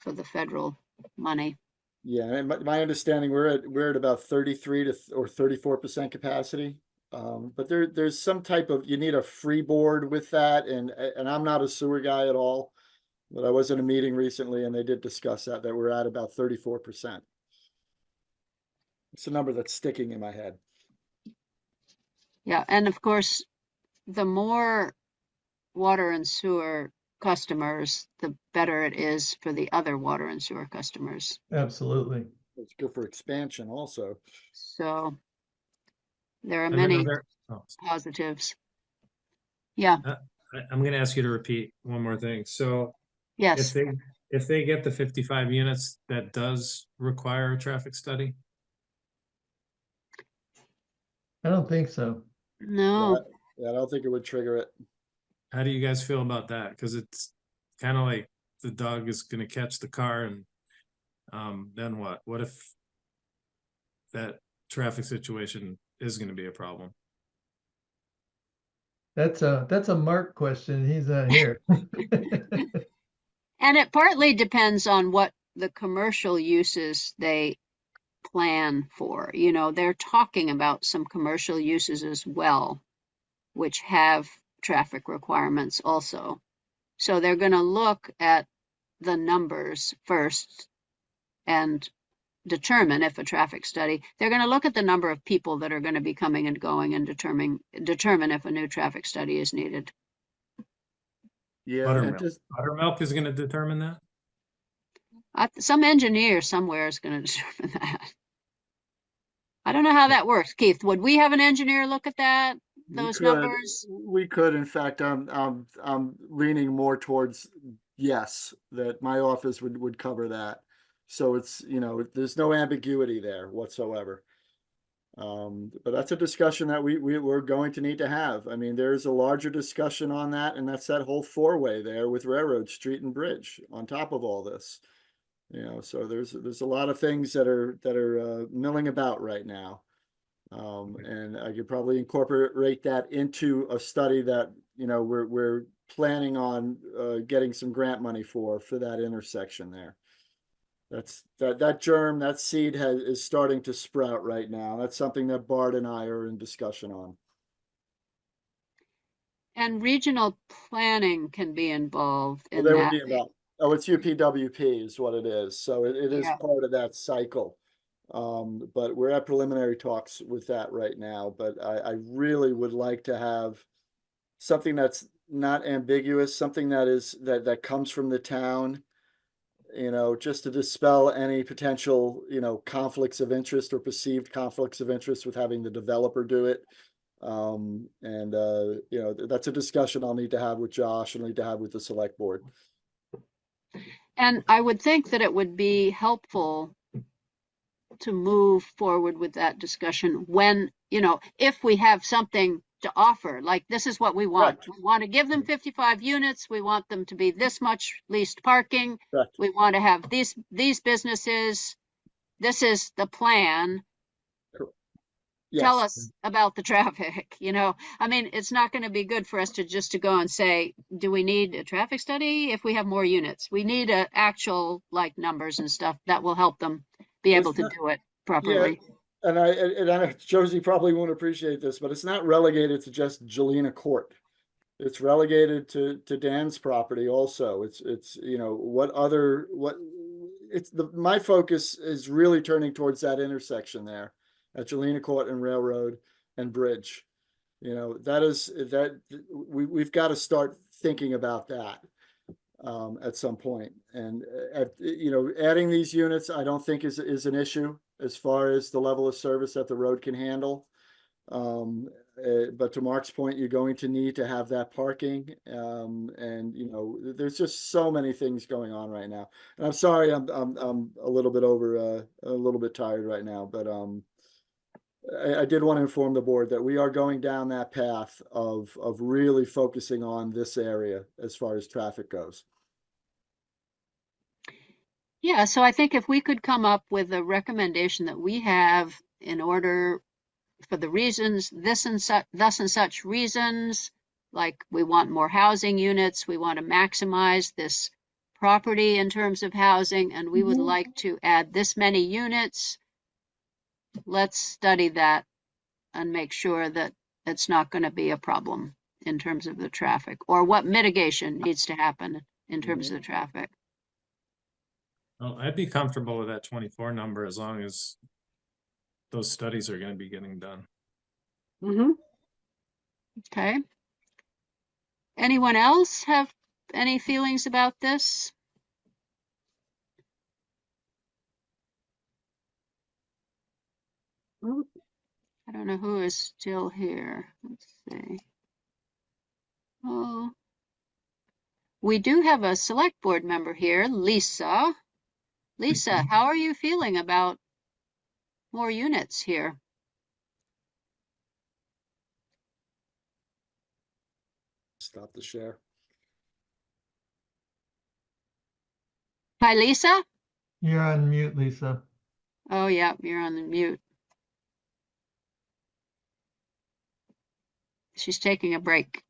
for the federal money. Yeah, and my understanding, we're at about 33 or 34% capacity. But there's some type of, you need a freeboard with that, and I'm not a sewer guy at all, but I was in a meeting recently and they did discuss that we're at about 34%. It's a number that's sticking in my head. Yeah, and of course, the more water and sewer customers, the better it is for the other water and sewer customers. Absolutely. It's good for expansion also. So there are And then many oh, positives. Yeah, I'm going to ask you to repeat one more thing. So yes. if they get the 55 units, that does require a traffic study? I don't think so. No. Yeah, I don't think it would trigger it. How do you guys feel about that? Because it's kind of like the dog is going to catch the car, and then what? What if that traffic situation is going to be a problem? That's a Mark question. He's not here. And it partly depends on what the commercial uses they plan for. They're talking about some commercial uses as well, which have traffic requirements also. So they're going to look at the numbers first and determine if a traffic study, they're going to look at the number of people that are going to be coming and going and determine if a new traffic study is needed. Yeah, and Buttermilk is going to determine that? Some engineer somewhere is going to determine that. I don't know how that works. Keith, would we have an engineer look at that? Those numbers? We could. In fact, I'm leaning more towards yes, that my office would cover that. So it's, there's no ambiguity there whatsoever. But that's a discussion that we're going to need to have. I mean, there's a larger discussion on that, and that's that whole four-way there with Railroad Street and Bridge on top of all this. So there's a lot of things that are milling about right now. And I could probably incorporate that into a study that, we're planning on getting some grant money for that intersection there. That germ, that seed is starting to sprout right now. That's something that Bart and I are in discussion on. And regional planning can be involved in Well, that. would be about, it's UPWP is what it is. So it is part of that cycle. But we're at preliminary talks with that right now. But I really would like to have something that's not ambiguous, something that comes from the town, just to dispel any potential, conflicts of interest or perceived conflicts of interest with having the developer do it. That's a discussion I'll need to have with Josh and need to have with the select board. And I would think that it would be helpful to move forward with that discussion when, if we have something to offer, like this is what we want. Correct. We want to give them 55 units. We want them to be this much leased parking. Correct. We want to have these businesses. This is the plan. Yes. Tell us about the traffic. I mean, it's not going to be good for us to go and say, do we need a traffic study if we have more units? We need actual numbers and stuff that will help them be able to do it properly. Yeah. And I know Josie probably won't appreciate this, but it's not relegated to just Jolina Court. It's relegated to Dan's property also. My focus is really turning towards that intersection there at Jolina Court and Railroad and Bridge. We've got to start thinking about that at some point. And adding these units, I don't think is an issue. as far as the level of service that the road can handle. But to Mark's point, you're going to need to have that parking. And you know, there's just so many things going on right now. And I'm sorry, I'm a little bit a little bit tired right now, but I did want to inform the board that we are going down that path of really focusing on this area as far as traffic goes. Yeah, so I think if we could come up with a recommendation that we have in order for the reasons, thus and such reasons, like we want more housing units, we want to maximize this property in terms of housing, and we would like to add this many units. Let's study that and make sure that it's not going to be a problem in terms of the traffic, or what mitigation needs to happen in terms of the traffic. Well, I'd be comfortable with that 24 number as long as those studies are going to be getting done. Okay. Anyone else have any feelings about this? I don't know who is still here. Let's see. Oh, we do have a select board member here, Lisa. Lisa, how are you feeling about more units here? Stop the share. Hi, Lisa. You're on mute, Lisa. Oh, yeah, you're on the mute. She's taking a break.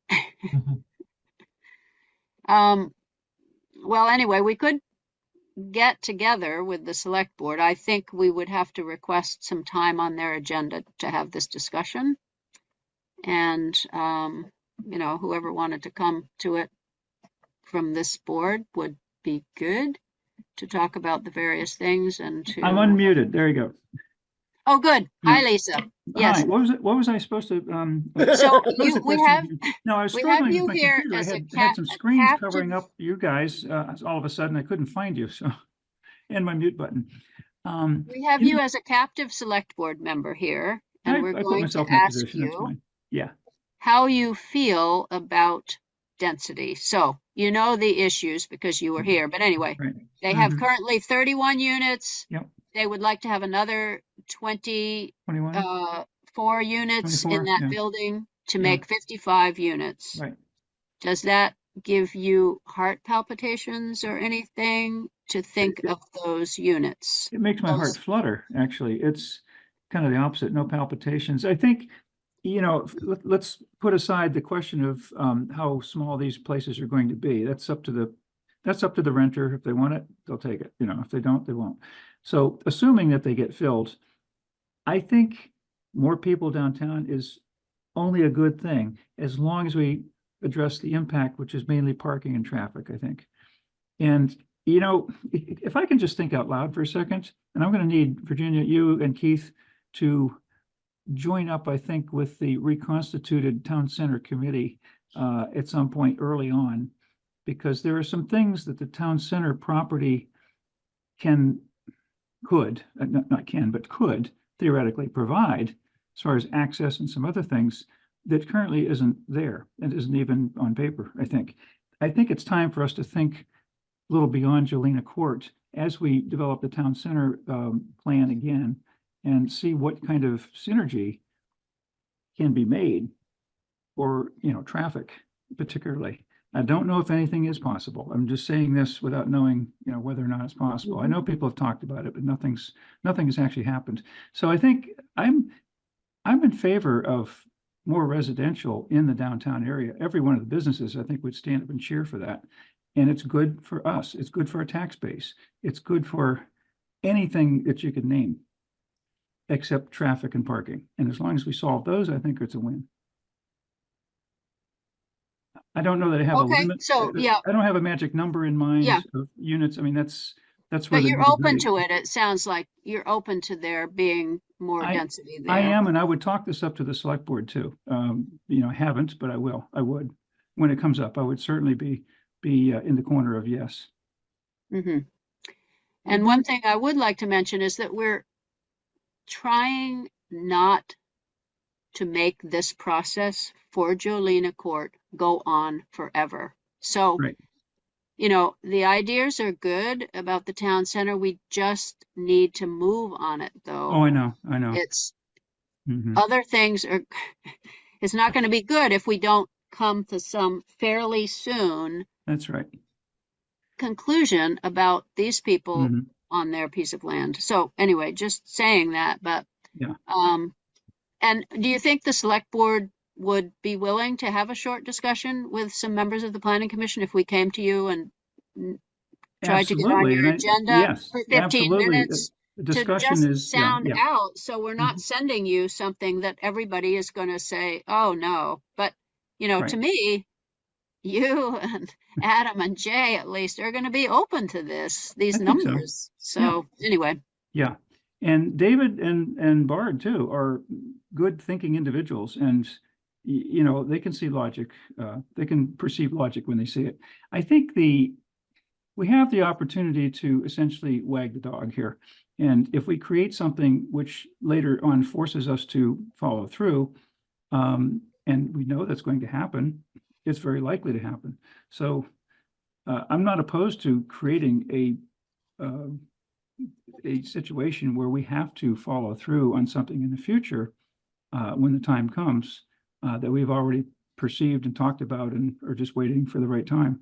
Well, anyway, we could get together with the select board. I think we would have to request some time on their agenda to have this discussion. And, you know, whoever wanted to come to it from this board would be good to talk about the various things and to. I'm unmuted. There you go. Oh, good. Yeah. Hi, Lisa. Yes. Hi, what was I supposed to, So pose a we question? have, No, I was we have struggling you with my here computer. I as a had some screens captive- covering up you guys. All of a sudden I couldn't find you, so, and my mute button. we have you as a captive select board member here, and we're I put going to myself in that ask position, that's you fine. Yeah, how you feel about density. So you know the issues because you were here, but anyway, right. they have Mhm. currently 31 units. Yep. They would like to have another 21, 4 units 24, in that yeah. building to Yeah. make 55 units. Right. Does that give you heart palpitations or anything to think of those units? It makes my heart flutter, actually. It's kind of the opposite, no palpitations. I think, you know, let's put aside the question of how small these places are going to be. That's up to the renter. If they want it, they'll take it. You know, if they don't, they won't. So assuming that they get filled, I think more people downtown is only a good thing as long as we address the impact, which is mainly parking and traffic, I think. And, you know, if I can just think out loud for a second, and I'm going to need Virginia, you and Keith to join up, I think, with the reconstituted town center committee at some point early on, because there are some things that the town center property could theoretically provide as far as access and some other things that currently isn't there and isn't even on paper, I think. I think it's time for us to think a little beyond Jolina Court as we develop the town center plan again and see what kind of synergy can be made for, you know, traffic particularly. I don't know if anything is possible. I'm just saying this without knowing, you know, whether or not it's possible. I know people have talked about it, but nothing has actually happened. So I think I'm in favor of more residential in the downtown area. Every one of the businesses, I think, would stand up and cheer for that. And it's good for us. It's good for our tax base. It's good for anything that you could name, except traffic and parking. And as long as we solve those, I think it's a win. I don't know that I have a Okay, limit. so, yeah. I don't have a magic number in mind Yeah. of units. I mean, that's where But the you're open nitty-gritty- to it. It sounds like you're open to there being more density there. I am, and I would talk this up to the select board too. You know, I haven't, but I will. I would. When it comes up, I would certainly be in the corner of yes. Mm-hmm. And one thing I would like to mention is that we're trying not to make this process for Jolina Court go on forever. So, Right. you know, the ideas are good about the town center. We just need to move on it, though. Oh, I know. It's Mhm. other things are, it's not going to be good if we don't come to some fairly soon That's right. conclusion about these people Mhm. on their piece of land. So anyway, just saying that, but, Yeah. and do you think the select board would be willing to have a short discussion with some members of the planning commission if we came to you and tried to get on Absolutely. your And agenda yes, for 15 absolutely. minutes The to discussion just is, sound yeah. out, so we're not Mhm. sending you something that everybody is going to say, oh no. But, you know, to Right. me, you and Adam and Jay at least are going to be open to these I think so. numbers. So anyway, Yeah. And David and Bard too are good thinking individuals, and you know, they can see logic, they can perceive logic when they see it. I think we have the opportunity to essentially wag the dog here. And if we create something which later on forces us to follow through, and we know that's going to happen, it's very likely to happen. So I'm not opposed to creating a situation where we have to follow through on something in the future when the time comes that we've already perceived and talked about and are just waiting for the right time.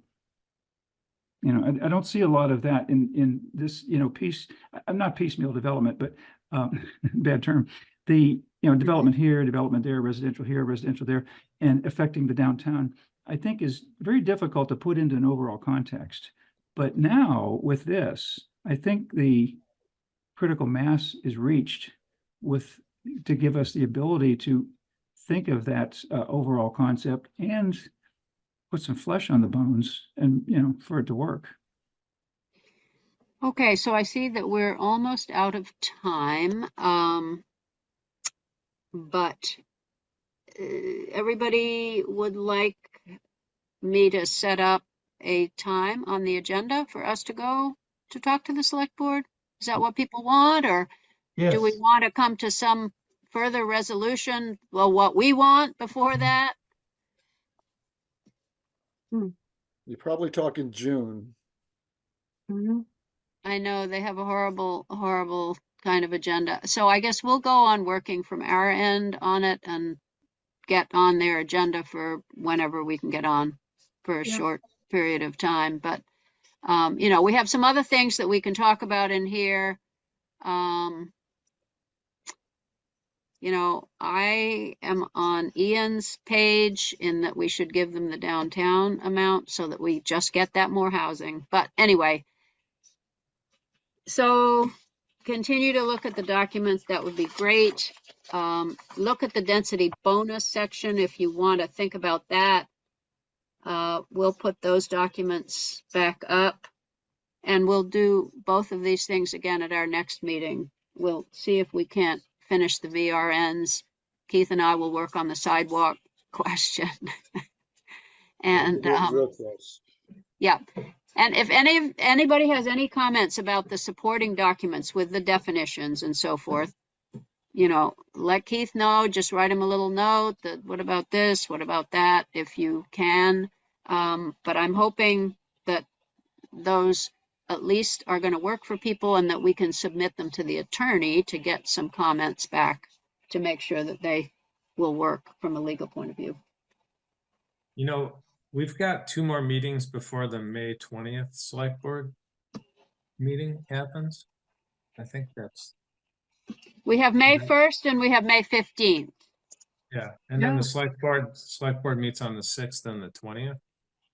You know, I don't see a lot of that in this, you know, I'm not piecemeal development, but bad term. The, you know, development here, development there, residential here, residential there, and affecting the downtown, I think is very difficult to put into an overall context. But now with this, I think the critical mass is reached to give us the ability to think of that overall concept and put some flesh on the bones and, you know, for it to work. okay, so I see that we're almost out of time. But everybody would like me to set up a time on the agenda for us to go to talk to the select board? Is that what people want, or do we Yes. want to come to some further resolution? Well, what we want before that? You're probably talking June. Mhm. I know they have a horrible kind of agenda. So I guess we'll go on working from our end on it and get on their agenda for whenever we can get on for a Yeah. short period of time. But, you know, we have some other things that we can talk about in here. You know, I am on Ian's page in that we should give them the downtown amount so that we just get that more housing. But anyway, so continue to look at the documents. That would be great. Look at the density bonus section if you want to think about that. We'll put those documents back up, and we'll do both of these things again at our next meeting. We'll see if we can't finish the VRNs. Keith and I will work on the sidewalk question. And Real close. yeah. And if anybody has any comments about the supporting documents with the definitions and so forth, you know, let Keith know, just write him a little note that, what about this? What about that? If you can. But I'm hoping that those at least are going to work for people and that we can submit them to the attorney to get some comments back to make sure that they will work from a legal point of view. You know, we've got 2 more meetings before the May 20th select board meeting happens. I think that's, We have May Mhm. 1st and we have May 15th. yeah. And then Yeah. the select board meets on the 6th and the 20th.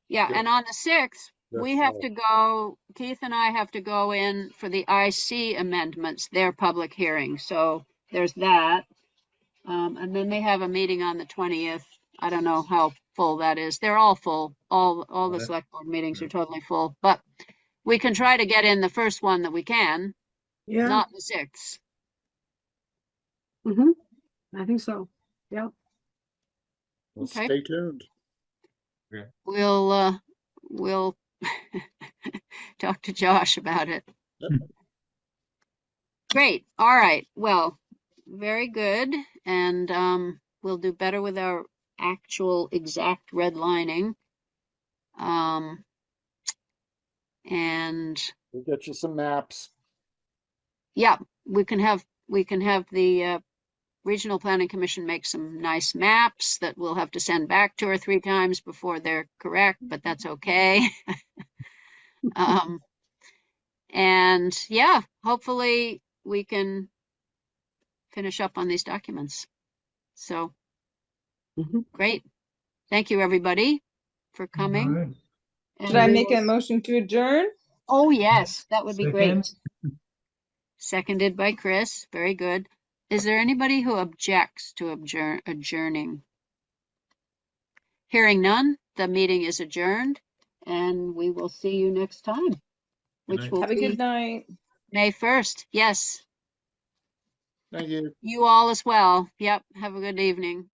Yeah, Good. and on the 6th, That's we have fine. to go, Keith and I have to go in for the IC amendments, their public hearing. So there's that. And then they have a meeting on the 20th. I don't know how full that is. They're all full. All the Okay. select board meetings Yeah. are totally full, but we can try to get in the first one that we can, Yeah. not the 6th. I think so. Yeah. Well, Okay. stay tuned. We'll talk to Josh about it. Yep. Great. All right. Well, very good. And we'll do better with our actual exact redlining. And We'll get you some maps. yeah, we can have the Regional Planning Commission make some nice maps that we'll have to send back 2 or 3 times before they're correct, but that's okay. And yeah, hopefully we can finish up on these documents. So great. Thank you, everybody, for coming. All right. And Should I we make will- a motion to adjourn? Oh, yes, that would be great. Second. Seconded by Chris. Very good. Is there anybody who objects to adjourning? Hearing none, the meeting is adjourned, and we will see you next time, which night. will Have a be good night. May 1st. Yes, Thank you. you all as well. Yep, have a good evening.